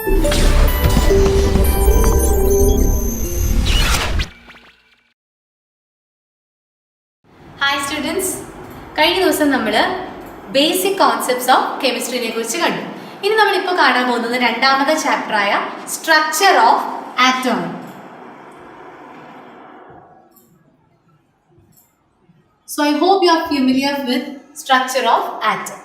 Hi students, കഴിഞ്ഞ ദിവസം നമ്മൾ ബേസിക് കോൺസെപ്റ്റ്സ് ഓഫ് കെമിസ്ട്രിനെ കുറിച്ച് കണ്ടു. ഇനി നമ്മൾ ഇപ്പോൾ കാണാൻ പോകുന്നത് രണ്ടാമത്തെ ചാപ്റ്ററായ structure of atom. So I hope you are familiar with structure of atom.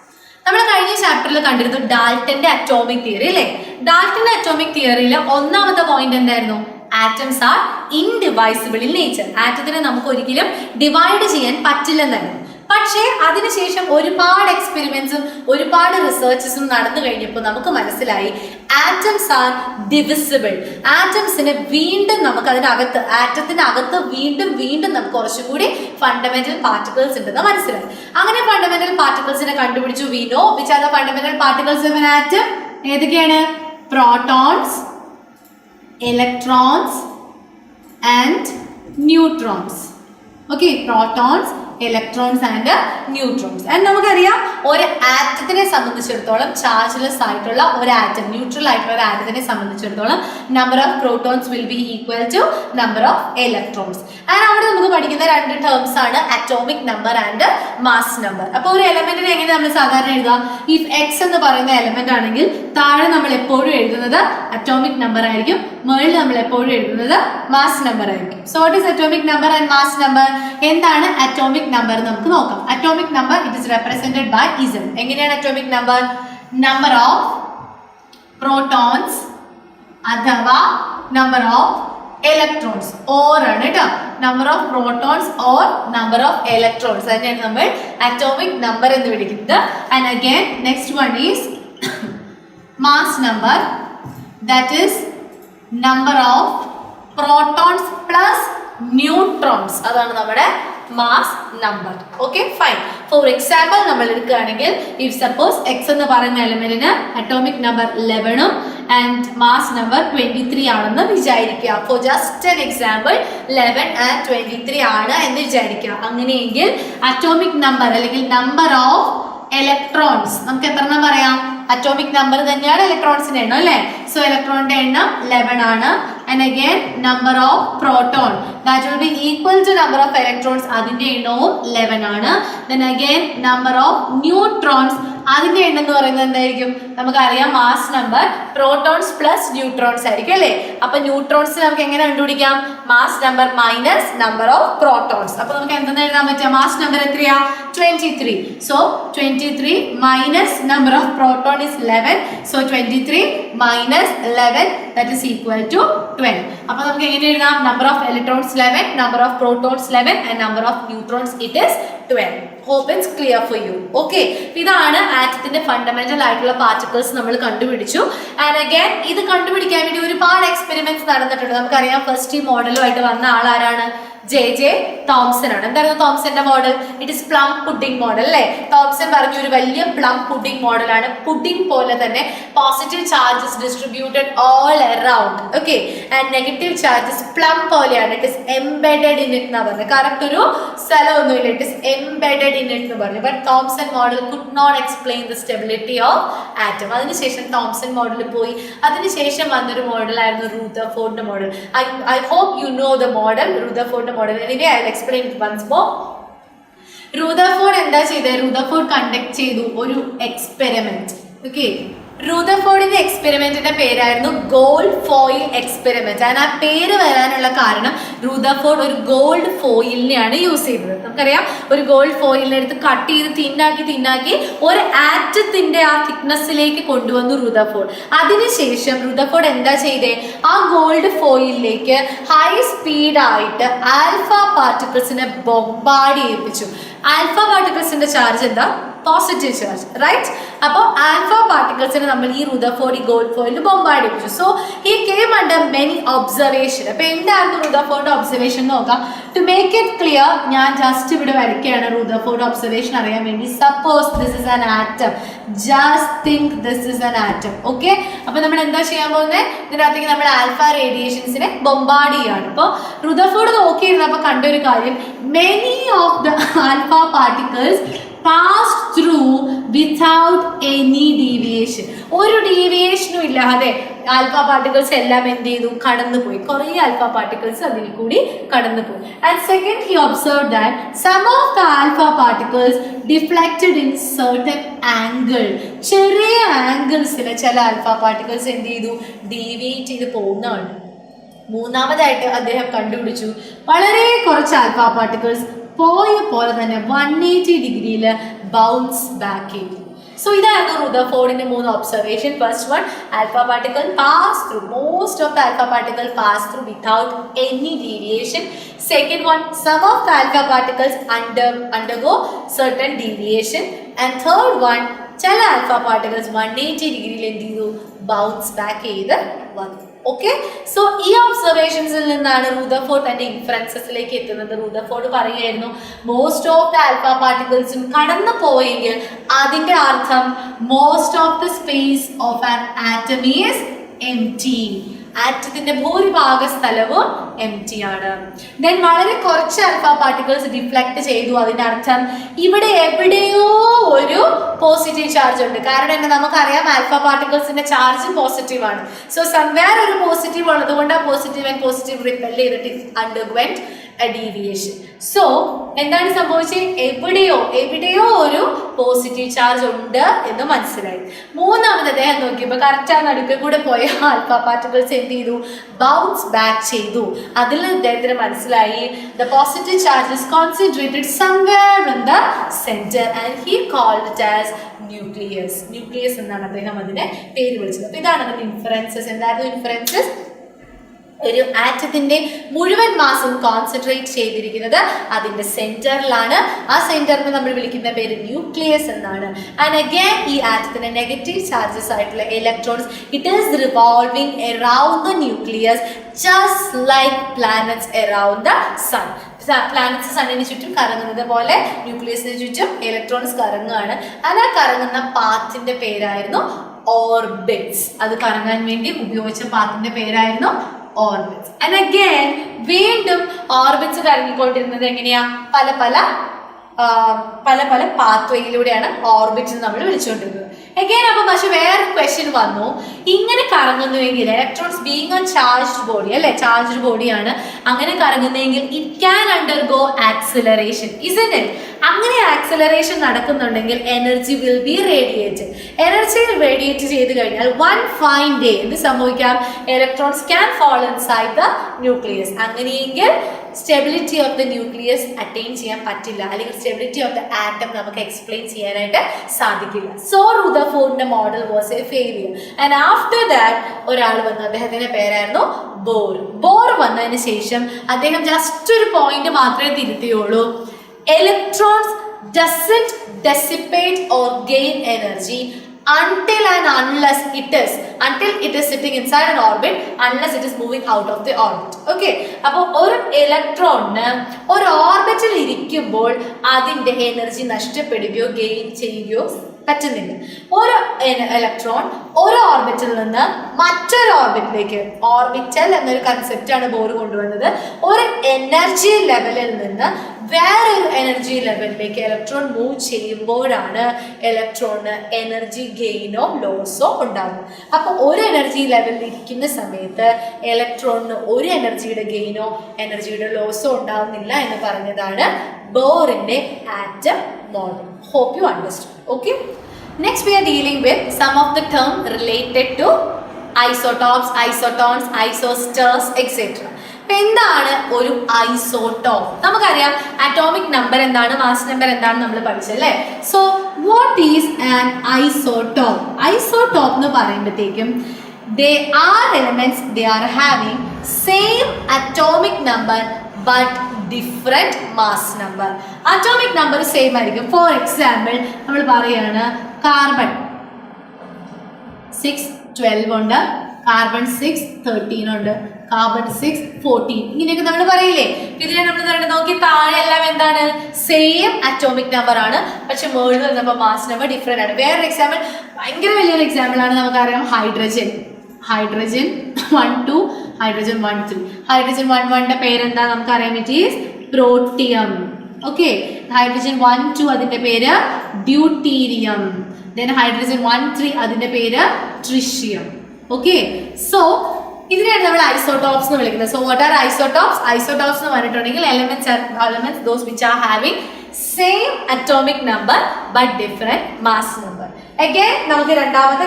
നമ്മൾ കഴിഞ്ഞ ചാപ്റ്ററിൽ കണ്ടിരുന്നു ഡാൽട്ടന്റെ അറ്റോമിക് തിയറി അല്ലേ? ഡാൽട്ടന്റെ അറ്റോമിക് തിയറിയിൽ ഒന്നാമത്തെ പോയിന്റ് എന്തായിരുന്നു? Atoms are indivisible in nature. ആറ്റത്തിനെ നമുക്ക് ഒരിക്കലും ഡിവൈഡ് ചെയ്യാൻ പറ്റില്ലെന്നായിരുന്നു. പക്ഷേ അതിനുശേഷം ഒരുപാട് എക്സ്പെരിമെന്റ്സും ഒരുപാട് റിസർച്ചസും നടന്നു കഴിഞ്ഞപ്പോൾ നമുക്ക് മനസ്സിലായി ആറ്റംസ് ആർ ഡിവിസിബിൾ. ആറ്റംസിന് വീണ്ടും നമുക്ക് അതിനകത്ത് ആറ്റത്തിനകത്ത് വീണ്ടും വീണ്ടും നമുക്ക് കുറച്ചുകൂടി ഫണ്ടമെന്റൽ പാർട്ടിക്കിൾസ് ഉണ്ടെന്ന് മനസ്സിലായി. അങ്ങനെ ഫണ്ടമെന്റൽ പാർട്ടിക്കിൾസിനെ കണ്ടുപിടിച്ചു. We know which are the fundamental particles of an atom. ഏതൊക്കെയാണ്? Protons, electrons and neutrons. Okay, protons, electrons and neutrons. And നമുക്കറിയാം ഒരു ആറ്റത്തിനെ സംബന്ധിച്ചിടത്തോളം ചാർജ്ലെസ് ആയിട്ടുള്ള ഒരു ആറ്റം, ന്യൂട്രൽ ആയിട്ടുള്ള ഒരു ആറ്റത്തിനെ സംബന്ധിച്ചിടത്തോളം number of protons will be equal to number of electrons. And അവിടെ നമുക്ക് പഠിക്കുന്ന രണ്ട് ടേംസ് ആണ് atomic number and mass number. അപ്പോൾ ഒരു എലമെന്റിനെ എങ്ങനെ നമ്മൾ സാധാരണ എഴുതാം? ഇഫ് എക്സ് എന്ന് പറയുന്ന എലമെന്റ് ആണെങ്കിൽ താഴെ നമ്മൾ എപ്പോഴും എഴുതുന്നത് അറ്റോമിക് നമ്പർ ആയിരിക്കും, മുകളിൽ നമ്മൾ എപ്പോഴും എഴുതുന്നത് മാസ് നമ്പർ ആയിരിക്കും. So what is atomic number and mass number? എന്താണ് അറ്റോമിക് നമ്പർ നമുക്ക് നോക്കാം. Atomic number it is represented by Z. എങ്ങനെയാണ് atomic number? Number of protons അഥവാ നമ്പർ ഓഫ് ഇലക്ട്രോൺസ്. ഓർ ആണ് കേട്ടോ. Number of protons or number of electrons അതിനെയാണ് നമ്മൾ atomic number എന്ന് വിളിക്കുന്നത്. And again next one is mass number, that is number of protons plus neutrons. അതാണ് നമ്മുടെ mass number. Okay, fine. For example നമ്മൾ എടുക്കുകയാണെങ്കിൽ if suppose x എന്ന് പറയുന്ന എലമെന്റിന് atomic number 11 and mass number 23 ആണെന്ന് വിചാരിക്കുക. For just an example 11 and 23 ആണ് എന്ന് വിചാരിക്കുക. അങ്ങനെയെങ്കിൽ അറ്റോമിക് നമ്പർ അല്ലെങ്കിൽ നമ്പർ ഓഫ് ഇലക്ട്രോൺസ് നമുക്ക് എത്ര എണ്ണം പറയാം? അറ്റോമിക് നമ്പർ തന്നെയാണ് ഇലക്ട്രോൺസിന്റെ എണ്ണം അല്ലേ? സോ ഇലക്ട്രോണിന്റെ എണ്ണം 11 ആണ്. And again number of proton that will be equal to number of electrons, അതിന്റെ എണ്ണവും 11 ആണ്. Then again number of neutrons അതിന്റെ എണ്ണം എന്ന് പറയുന്നത് എന്തായിരിക്കും? നമുക്കറിയാം mass number protons plus neutrons ആയിരിക്കും അല്ലേ? അപ്പൊ ന്യൂട്രോൺസ് നമുക്ക് എങ്ങനെ കണ്ടുപിടിക്കാം? Mass number minus number of protons. അപ്പൊ നമുക്ക് എന്തെന്ന് എഴുതാൻ പറ്റുക? മാസ് നമ്പർ എത്രയാ? 23. So 23 minus number of proton is 11. So 23 minus 11 that is equal to 12. അപ്പോൾ നമുക്ക് എങ്ങനെ എഴുതാം? Number of electrons 11, number of protons 11 and number of neutrons it is 12. Hope it's clear for you. Okay, ഇതാണ് ആറ്റത്തിന്റെ fundamental ആയിട്ടുള്ള particles നമ്മൾ കണ്ടുപിടിച്ചു. And again ഇത് കണ്ടുപിടിക്കാൻ വേണ്ടി ഒരുപാട് എക്സ്പെരിമെന്റ്സ് നടന്നിട്ടുണ്ട്. നമുക്കറിയാം ഫസ്റ്റ് ഈ മോഡലുമായിട്ട് വന്ന ആളാരാണ്? ജെ തോംസൺ ആണ്. എന്തായിരുന്നു തോംസന്റെ model? It is plum pudding model അല്ലേ? തോംസൺ പറഞ്ഞ ഒരു വലിയ പ്ലം പുഡിംഗ് മോഡലാണ്. പുഡിംഗ് പോലെ തന്നെ positive charges distributed all around. Okay, and negative charges plum പോലെയാണ്. It is embedded in it എന്ന് പറഞ്ഞു. കറക്റ്റ് ഒരു സ്ഥലമൊന്നുമില്ല. It is embedded in it എന്ന് പറഞ്ഞു. But Thomson model could not explain the stability of atom. അതിനുശേഷം Thomson model പോയി. അതിനുശേഷം വന്നൊരു മോഡലായിരുന്നു റൂദർഫോർഡിന്റെ model. I hope you know the model, റൂദർഫോർഡിന്റെ model. Anyway, I will explain it once more. Rutherford എന്താ ചെയ്തത്? റൂദർഫോർഡ് കണ്ടക്ട് ചെയ്തു ഒരു എക്സ്പെരിമെന്റ്. ഓക്കെ, റൂദർഫോർഡിന്റെ എക്സ്പെരിമെന്റിന്റെ പേരായിരുന്നു ഗോൾഡ് ഫോയിൽ എക്സ്പെരിമെന്റ്. ആൻഡ് ആ പേര് വരാനുള്ള കാരണം റൂദർഫോർഡ് ഒരു ഗോൾഡ് ഫോയിലിനെയാണ് യൂസ് ചെയ്തത്. നമുക്കറിയാം ഒരു ഗോൾഡ് ഫോയിലിനെ എടുത്ത് കട്ട് ചെയ്ത് തിന്നാക്കി ഒരു ആറ്റത്തിന്റെ ആ തിക്നെസ്സിലേക്ക് കൊണ്ടുവന്നു റൂദർഫോർഡ്. അതിനുശേഷം റൂദർഫോർഡ് എന്താ ചെയ്തേ? ആ ഗോൾഡ് ഫോയിലിലേക്ക് ഹൈ സ്പീഡായിട്ട് ആൽഫ പാർട്ടിക്കിൾസിനെ ബോംബാർഡ് ചെയ്യിപ്പിച്ചു. ആൽഫ പാർട്ടിക്കിൾസിന്റെ ചാർജ് എന്താ? Positive charge, right? അപ്പോൾ ആൽഫ പാർട്ടിക്കിൾസിനെ നമ്മൾ ഈ റൂദർഫോർഡ് ഈ ഗോൾഡ് ഫോയിലിൽ ബോംബാർഡ് ചെയ്യിപ്പിച്ചു. So he came under many observation. അപ്പൊ എന്തായിരുന്നു റൂദർഫോർഡ് ഒബ്സർവേഷൻ നോക്കാം. ടു മേക്ക് ഇറ്റ് ക്ലിയർ ഞാൻ ജസ്റ്റ് ഇവിടെ വരയ്ക്കുകയാണ് റൂദർഫോർഡ് ഒബ്സർവേഷൻ അറിയാൻ വേണ്ടി. Suppose this is an atom, just think this is an atom. Okay, അപ്പൊ നമ്മൾ എന്താ ചെയ്യാൻ പോകുന്നത്? ഇതിനകത്തേക്ക് നമ്മൾ ആൽഫ റേഡിയേഷൻസിനെ ബോംബാർഡ് ചെയ്യാണ്. അപ്പോൾ റൂദർഫോർഡ് നോക്കിയിരുന്നപ്പോൾ കണ്ട ഒരു കാര്യം, many of the alpha particles passed through without any deviation. ഒരു ഡീവിയേഷനും ഇല്ലാതെ ആൽഫ പാർട്ടിക്കിൾസ് എല്ലാം എന്ത് ചെയ്തു? കടന്നുപോയി. കുറേ ആൽഫ പാർട്ടിക്കിൾസ് അതിൽ കൂടി കടന്നുപോയി. And second he observe that some of the alpha particles deflected in certain angle. ചെറിയ ആംഗിൾസിൽ ചില ആൽഫ പാർട്ടിക്കിൾസ് എന്ത് ചെയ്തു? ഡീവിയേറ്റ് ചെയ്ത് പോകുന്നതാണ്. മൂന്നാമതായിട്ട് അദ്ദേഹം കണ്ടുപിടിച്ചു വളരെ കുറച്ച് ആൽഫ പാർട്ടിക്കിൾസ് പോയ പോലെ തന്നെ 180 ഡിഗ്രിയിൽ ബൗൺസ് ബാക്ക് ചെയ്തു. സോ ഇതായിരുന്നു റുദർഫോർഡിന്റെ 3 observation. First one, alpha particle pass through, most of the alpha particle pass through without any deviation. Second one, some of the alpha particles undergo certain deviation. And third one, ചില alpha particles 180 ഡിഗ്രിയിൽ എന്ത് ചെയ്തു? Bounce back ചെയ്ത് വന്നു. Okay, so ഈ ഒബ്സർവേഷൻസിൽ നിന്നാണ് Rutherford തന്റെ ഇൻഫറൻസസിലേക്ക് എത്തുന്നത്. റുദർഫോർഡ് പറയുകയായിരുന്നു മോസ്റ്റ് ഓഫ് ദ ആൽഫ പാർട്ടിക്കിൾസും കടന്നു പോയെങ്കിൽ അതിന്റെ അർത്ഥം most of the space of an atom is empty. ആറ്റത്തിന്റെ ഭൂരിഭാഗ സ്ഥലവും എംപ്റ്റി ആണ്. ദെൻ വളരെ കുറച്ച് ആൽഫ പാർട്ടിക്കിൾസ് ഡിഫ്ലക്ട് ചെയ്തു. അതിന്റെ അർത്ഥം ഇവിടെ എവിടെയോ ഒരു പോസിറ്റീവ് ചാർജ് ഉണ്ട്. കാരണം എന്താ, നമുക്കറിയാം ആൽഫ പാർട്ടിക്കിൾസിന്റെ ചാർജ് പോസിറ്റീവ് ആണ്. സോ സംവേർ ഒരു പോസിറ്റീവ് ഉള്ളത് കൊണ്ട് ആ പോസിറ്റീവ് ആൻഡ് പോസിറ്റീവ് റിപ്പൽ ചെയ്തിട്ട് അണ്ടർവെന്റ് എ ഡീവിയേഷൻ. സോ എന്താണ് സംഭവിച്ചത്? എവിടെയോ ഒരു പോസിറ്റീവ് ചാർജ് ഉണ്ട് എന്ന് മനസ്സിലായി. മൂന്നാമത് അദ്ദേഹം നോക്കിയപ്പോൾ കറക്റ്റ് ആ നടുക്കിൽ കൂടെ പോയ ആൽഫ പാർട്ടിക്കിൾസ് എന്ത് ചെയ്തു? ബൗൺസ് ബാക്ക് ചെയ്തു. അതിൽ അദ്ദേഹത്തിന് മനസ്സിലായി the positive charge is concentrated somewhere in the centre and he called it as nucleus. Nucleus എന്നാണ് അദ്ദേഹം അതിനെ പേര് വിളിച്ചത്. അപ്പൊ ഇതാണ് അതിന്റെ ഇൻഫറൻസസ്. എന്തായിരുന്നു ഇൻഫറൻസസ്? ഒരു ആറ്റത്തിന്റെ മുഴുവൻ മാസും കോൺസെൻട്രേറ്റ് ചെയ്തിരിക്കുന്നത് അതിന്റെ സെന്ററിലാണ്. ആ സെന്ററിന് നമ്മൾ വിളിക്കുന്ന പേര് ന്യൂക്ലിയസ് എന്നാണ്. ആൻഡ് അഗൈൻ ഈ ആറ്റത്തിന്റെ നെഗറ്റീവ് ചാർജസ് ആയിട്ടുള്ള electrons it is revolving around the nucleus just like planets around the sun. Planets സണ്ണിന് ചുറ്റും കറങ്ങുന്നത് പോലെ ന്യൂക്ലിയസിന് ചുറ്റും ഇലക്ട്രോൺസ് കറങ്ങുകയാണ്. ആ കറങ്ങുന്ന പാത്തിന്റെ പേരായിരുന്നു ഓർബിറ്റ്സ്. അത് കറങ്ങാൻ വേണ്ടി ഉപയോഗിച്ച പാത്തിന്റെ പേരായിരുന്നു ഓർബിറ്റ്സ്. ആൻഡ് അഗൈൻ വീണ്ടും ഓർബിറ്റ്സ് കറങ്ങിക്കൊണ്ടിരുന്നത് എങ്ങനെയാ? പല പല പാത്വേയിലൂടെയാണ് ഓർബിറ്റ്സ് നമ്മൾ വിളിച്ചുകൊണ്ടിരുന്നത്. അഗൈൻ അപ്പം പക്ഷെ വേറെ ക്വസ്റ്റ്യൻ വന്നു, ഇങ്ങനെ കറങ്ങുന്നുവെങ്കിൽ electrons being a charged body അല്ലെ, ചാർജ്ഡ് ബോഡിയാണ്, അങ്ങനെ കറങ്ങുന്നെങ്കിൽ it can undergo acceleration, isn't it? അങ്ങനെ ആക്സിലറേഷൻ നടക്കുന്നുണ്ടെങ്കിൽ energy will be radiated. Energy radiate ചെയ്ത് കഴിഞ്ഞാൽ വൺ ഫൈൻ ഡേ എന്ത് സംഭവിക്കാം? Electrons can fall inside the nucleus. അങ്ങനെയെങ്കിൽ stability of the nucleus attain ചെയ്യാൻ പറ്റില്ല, അല്ലെങ്കിൽ സ്റ്റെബിലിറ്റി ഓഫ് ദ ആറ്റം നമുക്ക് എക്സ്പ്ലെയിൻ ചെയ്യാനായിട്ട് സാധിക്കില്ല. സോ റുദർഫോർഡിന്റെ model was a failure. And after that ഒരാൾ വന്നു, അദ്ദേഹത്തിന്റെ പേരായിരുന്നു ബോർ. ബോർ വന്നതിന് ശേഷം അദ്ദേഹം ജസ്റ്റ് ഒരു പോയിന്റ് മാത്രമേ തിരുത്തിയുള്ളൂ. Electrons doesn't dissipate or gain energy until it is sitting inside an orbit, unless it is moving out of the orbit. Okay, അപ്പോൾ ഒരു ഇലക്ട്രോണിന് ഒരു ഓർബിറ്റിൽ ഇരിക്കുമ്പോൾ അതിന്റെ എനർജി നഷ്ടപ്പെടുകയോ ഗെയിൻ ചെയ്യുകയോ പറ്റുന്നില്ല. ഒരു ഇലക്ട്രോൺ ഒരു ഓർബിറ്റിൽ നിന്ന് മറ്റൊരു ഓർബിറ്റിലേക്ക്, ഓർബിറ്റൽ എന്നൊരു കൺസെപ്റ്റാണ് ബോർ കൊണ്ടുവന്നത്, ഒരു എനർജി ലെവലിൽ നിന്ന് വേറൊരു എനർജി ലെവലിലേക്ക് ഇലക്ട്രോൺ മൂവ് ചെയ്യുമ്പോഴാണ് ഇലക്ട്രോണിന് എനർജി ഗെയിനോ ലോസോ ഉണ്ടാകുന്നത്. അപ്പോൾ ഒരു എനർജി ലെവലിൽ ഇരിക്കുന്ന സമയത്ത് ഇലക്ട്രോണിന് ഒരു എനർജിയുടെ ഗെയിനോ എനർജിയുടെ ലോസോ ഉണ്ടാകുന്നില്ല എന്ന് പറഞ്ഞതാണ് ബോറിന്റെ atom model. Hope you understood. Okay, next we are dealing with some of the terms related to isotopes, isotons, isostars, etc. എന്താണ് ഒരു ഐസോട്ടോപ്പ്? നമുക്കറിയാം അറ്റോമിക് നമ്പർ എന്താണ്, മാസ് നമ്പർ എന്താണ് നമ്മൾ പഠിച്ചല്ലേ. So what is an isotope? Isotope എന്ന് പറയുമ്പോഴത്തേക്കും they are elements, they are having same atomic number but different mass number. Atomic number same ആയിരിക്കും. ഫോർ എക്സാമ്പിൾ നമ്മൾ പറയുകയാണ് കാർബൺ 612 ഉണ്ട്, കാർബൺ 613 ഉണ്ട്, കാർബൺ 614, ഇങ്ങനെയൊക്കെ നമ്മൾ പറയില്ലേ. ഇതിനെ നമ്മൾ നോക്കി താഴെ എല്ലാം എന്താണ്? സെയിം അറ്റോമിക് നമ്പർ ആണ്, പക്ഷെ മുകളിൽ വന്നപ്പോൾ മാസ് നമ്പർ ഡിഫറെന്റ് ആണ്. വേറൊരു എക്സാമ്പിൾ, ഭയങ്കര വലിയൊരു എക്സാമ്പിൾ ആണ്, നമുക്കറിയാം ഹൈഡ്രജൻ 1 2, ഹൈഡ്രജൻ 1 3. ഹൈഡ്രജൻ 1 1ന്റെ പേരെന്താ നമുക്കറിയാം? It is protium. Okay, hydrogen 1 2 അതിന്റെ പേര് deuterium. Then hydrogen 1 3 അതിന്റെ പേര് tritium. Okay, so ഇതിനെയാണ് നമ്മൾ isotopes എന്ന് വിളിക്കുന്നത്. So what are isotopes? Isotopes എന്ന് പറഞ്ഞിട്ടുണ്ടെങ്കിൽ elements those which are having same atomic number but different mass number. Again നമുക്ക് രണ്ടാമത്തെ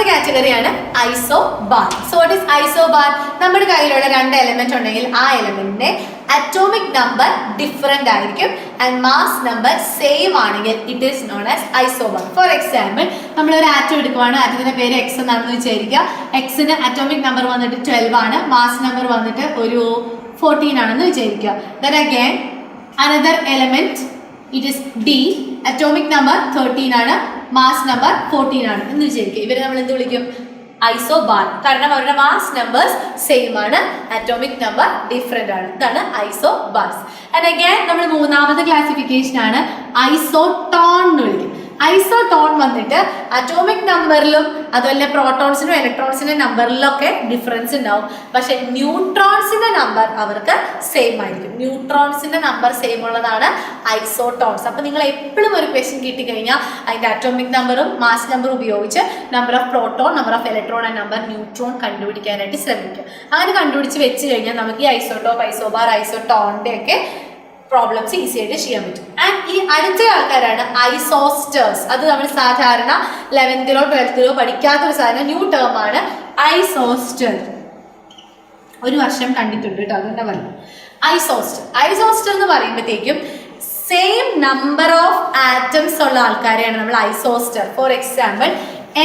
കാറ്റഗറിയാണ് isobar. So what is isobar? നമ്മുടെ കയ്യിലുള്ള രണ്ട് എലമെന്റ് ഉണ്ടെങ്കിൽ ആ എലമെന്റിന്റെ അറ്റോമിക് നമ്പർ ഡിഫറെന്റ് ആയിരിക്കും ആൻഡ് മാസ് നമ്പർ സെയിം ആണെങ്കിൽ it is known as isobar. For example, നമ്മൾ ഒരു ആറ്റം എടുക്കുവാണ്, ആറ്റത്തിന്റെ പേര് എക്സ് എന്നാണെന്ന് വിചാരിക്കുക. എക്സിന് അറ്റോമിക് നമ്പർ വന്നിട്ട് 12 ആണ്, മാസ് നമ്പർ വന്നിട്ട് ഒരു 14 ആണെന്ന് വിചാരിക്കുക. Then again another element it is D, atomic number 13 ആണ്, മാസ് നമ്പർ 14 ആണ് എന്ന് വിചാരിക്കുക. ഇവരെ നമ്മൾ എന്ത് വിളിക്കും? ഐസോബാർ. കാരണം അവരുടെ മാസ് നമ്പേഴ്സ് സെയിം ആണ്, അറ്റോമിക് നമ്പർ ഡിഫറെന്റ് ആണ്. ഇതാണ് ഐസോബാർസ്. ആൻഡ് അഗൈൻ നമ്മൾ മൂന്നാമത്തെ ക്ലാസിഫിക്കേഷൻ ആണ് ഐസോട്ടോൺ എന്ന് വിളിക്കും. ഐസോട്ടോൺ വന്നിട്ട് അറ്റോമിക് നമ്പറിലും അതുപോലെ പ്രോട്ടോൺസിനും ഇലക്ട്രോൺസിന്റെ നമ്പറിലൊക്കെ ഡിഫറൻസ് ഉണ്ടാവും, പക്ഷെ ന്യൂട്രോൺസിന്റെ നമ്പർ അവർക്ക് സെയിം ആയിരിക്കും. ന്യൂട്രോൺസിന്റെ നമ്പർ സെയിം ഉള്ളതാണ് ഐസോട്ടോൺസ്. അപ്പൊ നിങ്ങൾ എപ്പോഴും ഒരു ക്വസ്റ്റ്യൻ കിട്ടിക്കഴിഞ്ഞാൽ അതിന്റെ അറ്റോമിക് നമ്പറും മാസ് നമ്പറും ഉപയോഗിച്ച് number of proton, number of electron and number neutron കണ്ടുപിടിക്കാനായിട്ട് ശ്രമിക്കുക. അങ്ങനെ കണ്ടുപിടിച്ച് വെച്ച് കഴിഞ്ഞാൽ നമുക്ക് ഈ ഐസോട്ടോപ്പ്, ഐസോബാർ, ഐസോട്ടോണിന്റെ ഒക്കെ പ്രോബ്ലംസ് ഈസി ആയിട്ട് ചെയ്യാൻ പറ്റും. ആൻഡ് ഈ അടുത്ത ആൾക്കാരാണ് ഐസോസ്റ്റേഴ്സ്. അത് നമ്മൾ സാധാരണ 11th 12th പഠിക്കാത്തൊരു സാധനം, ന്യൂ ടേം ആണ് ഐസോസ്റ്റർ. ഒരു വർഷം കണ്ടിട്ടുണ്ട് കേട്ടോ, അതുകൊണ്ട് പറഞ്ഞു ഐസോസ്റ്റർ എന്ന് പറയുമ്പോഴത്തേക്കും സെയിം നമ്പർ ഓഫ് ആറ്റംസ് ഉള്ള ആൾക്കാരെയാണ് നമ്മൾ ഐസോസ്റ്റർ. ഫോർ എക്സാമ്പിൾ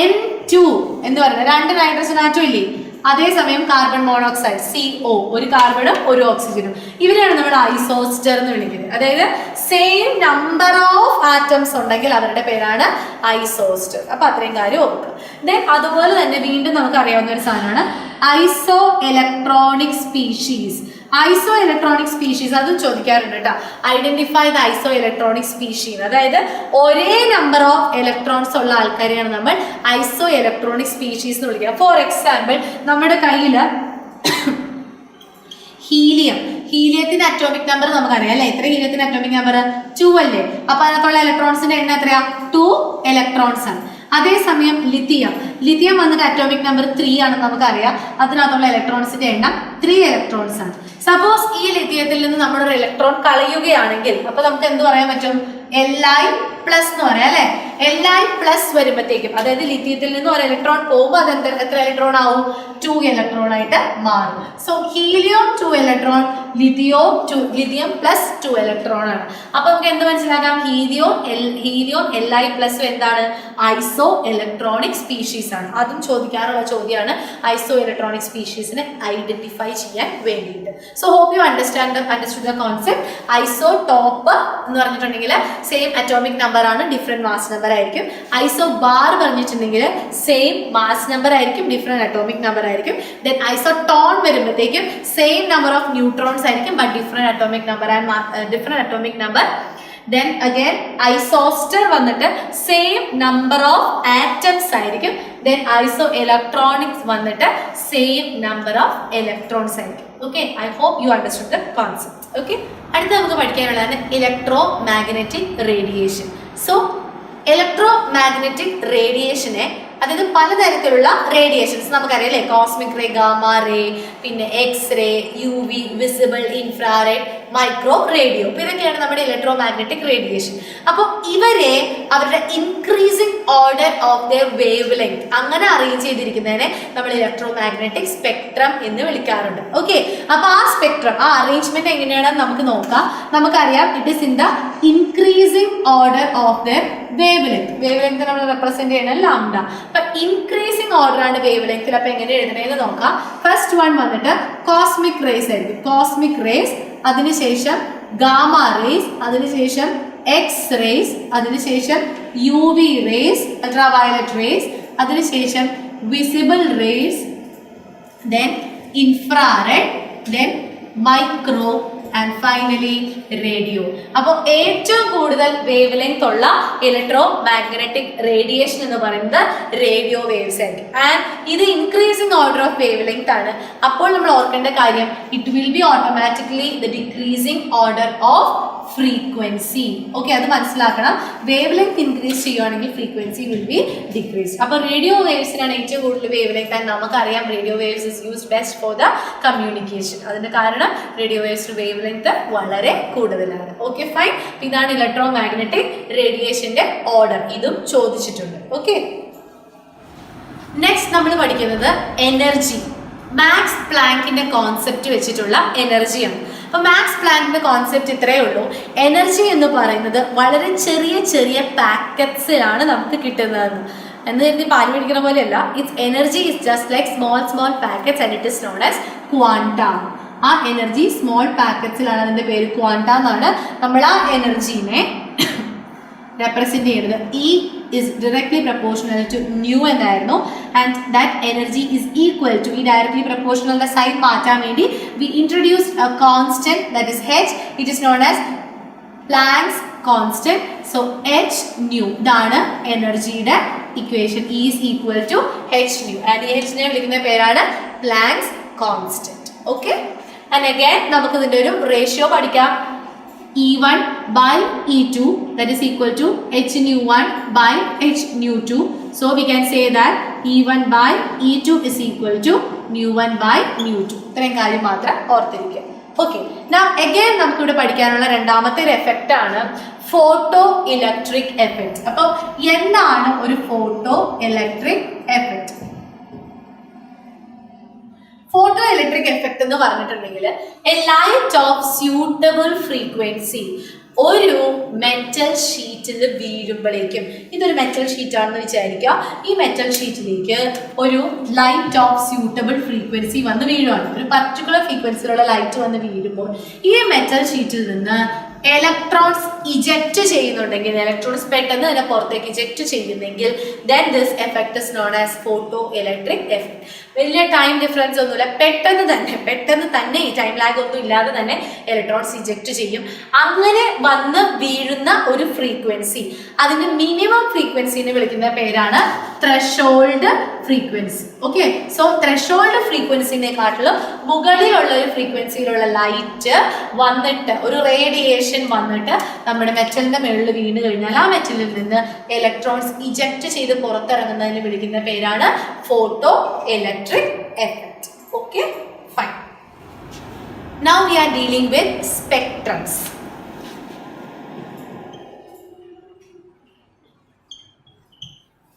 N2 എന്ന് പറയുന്നത് 2 നൈട്രജൻ ആറ്റം ഇല്ലേ, അതേസമയം കാർബൺ മോണോക്സൈഡ് CO, ഒരു കാർബണും ഒരു ഓക്സിജനും, ഇവരെയാണ് നമ്മൾ ഐസോസ്റ്റർ എന്ന് വിളിക്കുന്നത്. അതായത് സെയിം നമ്പർ ഓഫ് ആറ്റംസ് ഉണ്ടെങ്കിൽ അവരുടെ പേരാണ് ഐസോസ്റ്റർ. അപ്പൊ അത്രയും കാര്യം ഓർക്കുക. ദെൻ അതുപോലെ തന്നെ വീണ്ടും നമുക്ക് അറിയാവുന്ന ഒരു സാധനമാണ് ഐസോ ഇലക്ട്രോണിക് സ്പീഷീസ്. ഐസോ ഇലക്ട്രോണിക് സ്പീഷീസ് അതും ചോദിക്കാറുണ്ട് കേട്ടോ. Identify the iso electronic species. അതായത് ഒരേ നമ്പർ ഓഫ് ഇലക്ട്രോൺസ് ഉള്ള ആൾക്കാരെയാണ് നമ്മൾ ഐസോ ഇലക്ട്രോണിക് സ്പീഷീസ് എന്ന് വിളിക്കുക. ഫോർ എക്സാമ്പിൾ, നമ്മുടെ കയ്യിൽ ഹീലിയത്തിന്റെ അറ്റോമിക് നമ്പർ നമുക്കറിയാം അല്ലെ. എത്ര ഹീലിയത്തിന്റെ അറ്റോമിക് നമ്പർ? 2 അല്ലേ. അപ്പൊ അതിനകത്തുള്ള ഇലക്ട്രോൺസിന്റെ എണ്ണം എത്രയാ? 2 ഇലക്ട്രോൺസ് ആണ്. അതേസമയം ലിഥിയം വന്നിട്ട് അറ്റോമിക് നമ്പർ 3 ആണെന്ന് നമുക്കറിയാം. അതിനകത്തുള്ള ഇലക്ട്രോൺസിന്റെ എണ്ണം 3 ഇലക്ട്രോൺസ് ആണ്. സപ്പോസ് ഈ ലിഥിയത്തിൽ നിന്ന് നമ്മളൊരു ഇലക്ട്രോൺ കളയുകയാണെങ്കിൽ അപ്പൊ നമുക്ക് എന്ത് പറയാൻ പറ്റും? Li പ്ലസ് എന്ന് പറയാം അല്ലെ. Li പ്ലസ് വരുമ്പോഴത്തേക്കും, അതായത് ലിഥിയത്തിൽ നിന്ന് ഒരു ഇലക്ട്രോൺ പോകുമ്പോൾ അത് എത്ര ഇലക്ട്രോൺ ആവും? 2 ഇലക്ട്രോൺ ആയിട്ട് മാറും. So helium 2 electron, lithium plus 2 electron ആണ്. അപ്പൊ നമുക്ക് എന്ത് മനസ്സിലാക്കാം? ഹീലിയം Li പ്ലസ് എന്താണ്? ഐസോ ഇലക്ട്രോണിക് സ്പീഷീസ് ആണ്. അതും ചോദിക്കാറുള്ള ചോദ്യമാണ് ഐസോ ഇലക്ട്രോണിക് സ്പീഷീസിനെ ഐഡന്റിഫൈ ചെയ്യാൻ വേണ്ടിയിട്ട്. So hope you understood the concept. Isotope എന്ന് പറഞ്ഞിട്ടുണ്ടെങ്കിൽ സെയിം അറ്റോമിക് നമ്പർ ആണ്, ഡിഫറെന്റ് മാസ് നമ്പർ ആയിരിക്കും. ഐസോബാർ പറഞ്ഞിട്ടുണ്ടെങ്കിൽ സെയിം മാസ് നമ്പർ ആയിരിക്കും, ഡിഫറെന്റ് അറ്റോമിക് നമ്പർ ആയിരിക്കും. ദെൻ ഐസോട്ടോൺ വരുമ്പോഴത്തേക്കും സെയിം നമ്പർ ഓഫ് ന്യൂട്രോൺസ് ആയിരിക്കും, but different atomic number. Then again isostere വന്നിട്ട് സെയിം നമ്പർ ഓഫ് ആറ്റംസ് ആയിരിക്കും. Then ഐസോ ഇലക്ട്രോണിക്സ് വന്നിട്ട് സെയിം നമ്പർ ഓഫ് ഇലക്ട്രോൺസ് ആയിരിക്കും. Okay, I hope you understood the concept. Okay, അടുത്ത നമുക്ക് പഠിക്കാനുള്ളതാണ് electromagnetic radiation. So electromagnetic റേഡിയേഷനെ, അതായത് പലതരത്തിലുള്ള റേഡിയേഷൻസ് നമുക്കറിയാം അല്ലേ. കോസ്മിക് റേ, ഗാമ റേ, പിന്നെ X-ray, UV, visible, infrared, micro, radio. അപ്പോൾ ഇതൊക്കെയാണ് നമ്മുടെ ഇലക്ട്രോ മാഗ്നറ്റിക് റേഡിയേഷൻ. അപ്പോൾ ഇവരെ അവരുടെ increasing order of their wavelength അങ്ങനെ അറേഞ്ച് ചെയ്തിരിക്കുന്നതിനെ നമ്മൾ ഇലക്ട്രോ മാഗ്നറ്റിക് സ്പെക്ട്രം എന്ന് വിളിക്കാറുണ്ട്. ഓക്കെ, അപ്പോൾ ആ സ്പെക്ട്രം, ആ അറേഞ്ച്മെന്റ് എങ്ങനെയാണെന്ന് നമുക്ക് നോക്കാം. നമുക്കറിയാം it is in the increasing order of their wavelength. Wavelength നമ്മൾ റെപ്രസെന്റ് ചെയ്യണം ലാംഡ. അപ്പൊ ഇൻക്രീസിങ് ഓർഡർ ആണ് വേവ് ലെങ്ത്തിൽ. അപ്പൊ എങ്ങനെ എഴുതണേന്ന് നോക്കാം. ഫസ്റ്റ് വൺ വന്നിട്ട് കോസ്മിക് റേസ് ആയിരിക്കും. കോസ്മിക് റേസ്, അതിനുശേഷം ഗാമ റേസ്, അതിനുശേഷം എക്സ് റേസ്, അതിനുശേഷം UV rays, ultraviolet rays, അതിനുശേഷം visible rays, then infrared, then micro and finally radio. അപ്പോൾ ഏറ്റവും കൂടുതൽ വേവ് ലെങ്ത് ഉള്ള ഇലക്ട്രോ മാഗ്നറ്റിക് റേഡിയേഷൻ എന്ന് പറയുന്നത് റേഡിയോ വേവ്സ് ആയിരിക്കും. ആൻഡ് ഇത് increasing order of wave length ആണ്. അപ്പോൾ നമ്മൾ ഓർക്കേണ്ട കാര്യം, it will be automatically the decreasing order of frequency. Okay, അത് മനസ്സിലാക്കണം. വേവ് ലെങ്ത് ഇൻക്രീസ് ചെയ്യുകയാണെങ്കിൽ ഫ്രീക്വൻസി വിൽ ബി ഡിക്രീസ്. അപ്പോൾ റേഡിയോ വേവ്സിനാണ് ഏറ്റവും കൂടുതൽ വേവ് ലെങ്ത്. ആൻഡ് നമുക്കറിയാം radio waves is used best for the communication. അതിന്റെ കാരണം റേഡിയോ വേവ്സിന് വേവ് ലെങ്ത് വളരെ കൂടുതലാണ്. Okay fine. ഇതാണ് ഇലക്ട്രോ മാഗ്നറ്റിക് റേഡിയേഷന്റെ ഓർഡർ. ഇതും ചോദിച്ചിട്ടുണ്ട്. ഓക്കെ, നെക്സ്റ്റ് നമ്മൾ പഠിക്കുന്നത് എനർജി. മാക്സ് പ്ലാങ്കിന്റെ കോൺസെപ്റ്റ് വെച്ചിട്ടുള്ള എനർജിയാണ്. അപ്പൊ മാക്സ് പ്ലാങ്കിന്റെ കോൺസെപ്റ്റ് ഇത്രയേ ഉള്ളൂ. എനർജി എന്ന് പറയുന്നത് വളരെ ചെറിയ ചെറിയ പാക്കറ്റ്സിലാണ് നമുക്ക് കിട്ടുന്നതെന്ന്. എന്ന് കരുതി പാല് പിടിക്കുന്ന പോലെയല്ല. It's energy is just like small packets and it is known as quanta. ആ എനർജി സ്മോൾ പാക്കറ്റ്സിലാണ്, അതിന്റെ പേര് ക്വാണ്ട എന്നാണ്. നമ്മൾ ആ എനർജീനെ represent ചെയ്യുന്നത്. E is directly proportional to nu എന്നായിരുന്നു. and that energy is equal to E directly proportional the sign മാറ്റാൻ വേണ്ടി we introduced a constant that is h. it is known as Planck's constant. so h nu ഇതാണ് എനർജിയുടെ equation. E is equal to h nu and h നെ വിളിക്കുന്ന പേരാണ് Planck's constant. okay, and again നമുക്ക് ഇതിന്റെ ഒരു റേഷ്യോ പഠിക്കാം. E1 by E2 that is equal to h nu 1 by h nu 2. so we can say that E1 by E2 is equal to nu 1 by nu 2. ഇത്രയും കാര്യം മാത്രം ഓർത്തിരിക്കുക. Okay, now again നമുക്ക് ഇവിടെ പഠിക്കാനുള്ള രണ്ടാമത്തെ ഒരു എഫക്റ്റ് ആണ് ഫോട്ടോ ഇലക്ട്രിക് എഫക്റ്റ്. അപ്പോൾ എന്താണ് ഒരു photo electric effect? Photo electric effect എന്ന് പറഞ്ഞിട്ടുണ്ടെങ്കിൽ A light of suitable frequency ഒരു മെറ്റൽ ഷീറ്റിൽ വീഴുമ്പോഴേക്കും, ഇതൊരു മെറ്റൽ ഷീറ്റ് ആണെന്ന് വിചാരിക്കുക, ഈ മെറ്റൽ ഷീറ്റിലേക്ക് ഒരു ലൈറ്റ് ഓഫ് സ്യൂട്ടബിൾ ഫ്രീക്വൻസി വന്ന് വീഴുവാണ്. ഒരു പർട്ടിക്കുലർ ഫ്രീക്വൻസിയിലുള്ള ലൈറ്റ് വന്ന് വീഴുമ്പോൾ ഈ മെറ്റൽ ഷീറ്റിൽ നിന്ന് ഇലക്ട്രോൺസ് ഇജക്റ്റ് ചെയ്യുന്നുണ്ടെങ്കിൽ, ഇലക്ട്രോൺസ് പെട്ടെന്ന് തന്നെ പുറത്തേക്ക് ഇജക്റ്റ് ചെയ്യുന്നെങ്കിൽ then this effect is known as photoelectric effect. വലിയ ടൈം ഡിഫറൻസ് ഒന്നുമില്ല, പെട്ടെന്ന് തന്നെ ഈ ടൈം ലാഗ് ഒന്നും ഇല്ലാതെ തന്നെ ഇലക്ട്രോൺസ് ഇജക്റ്റ് ചെയ്യും. അങ്ങനെ വന്ന് വീഴുന്ന ഒരു ഫ്രീക്വൻസി, അതിന്റെ മിനിമം ഫ്രീക്വൻസിനെ വിളിക്കുന്ന പേരാണ് threshold frequency. Okay, so threshold ഫ്രീക്വൻസിനെക്കാട്ടിലും മുകളിലുള്ള ഒരു ഫ്രീക്വൻസിയിലുള്ള ലൈറ്റ് വന്നിട്ട് ഒരു റേഡിയേഷൻ വന്നിട്ട് നമ്മുടെ മെറ്റലിന്റെ മുകളിൽ വീണ് കഴിഞ്ഞാൽ ആ മെറ്റലിൽ നിന്ന് ഇലക്ട്രോൺസ് ഇജക്റ്റ് ചെയ്ത് പുറത്തിറങ്ങുന്നതിന് വിളിക്കുന്ന പേരാണ് photoelectric effect. Okay fine. Now we are dealing with spectrums.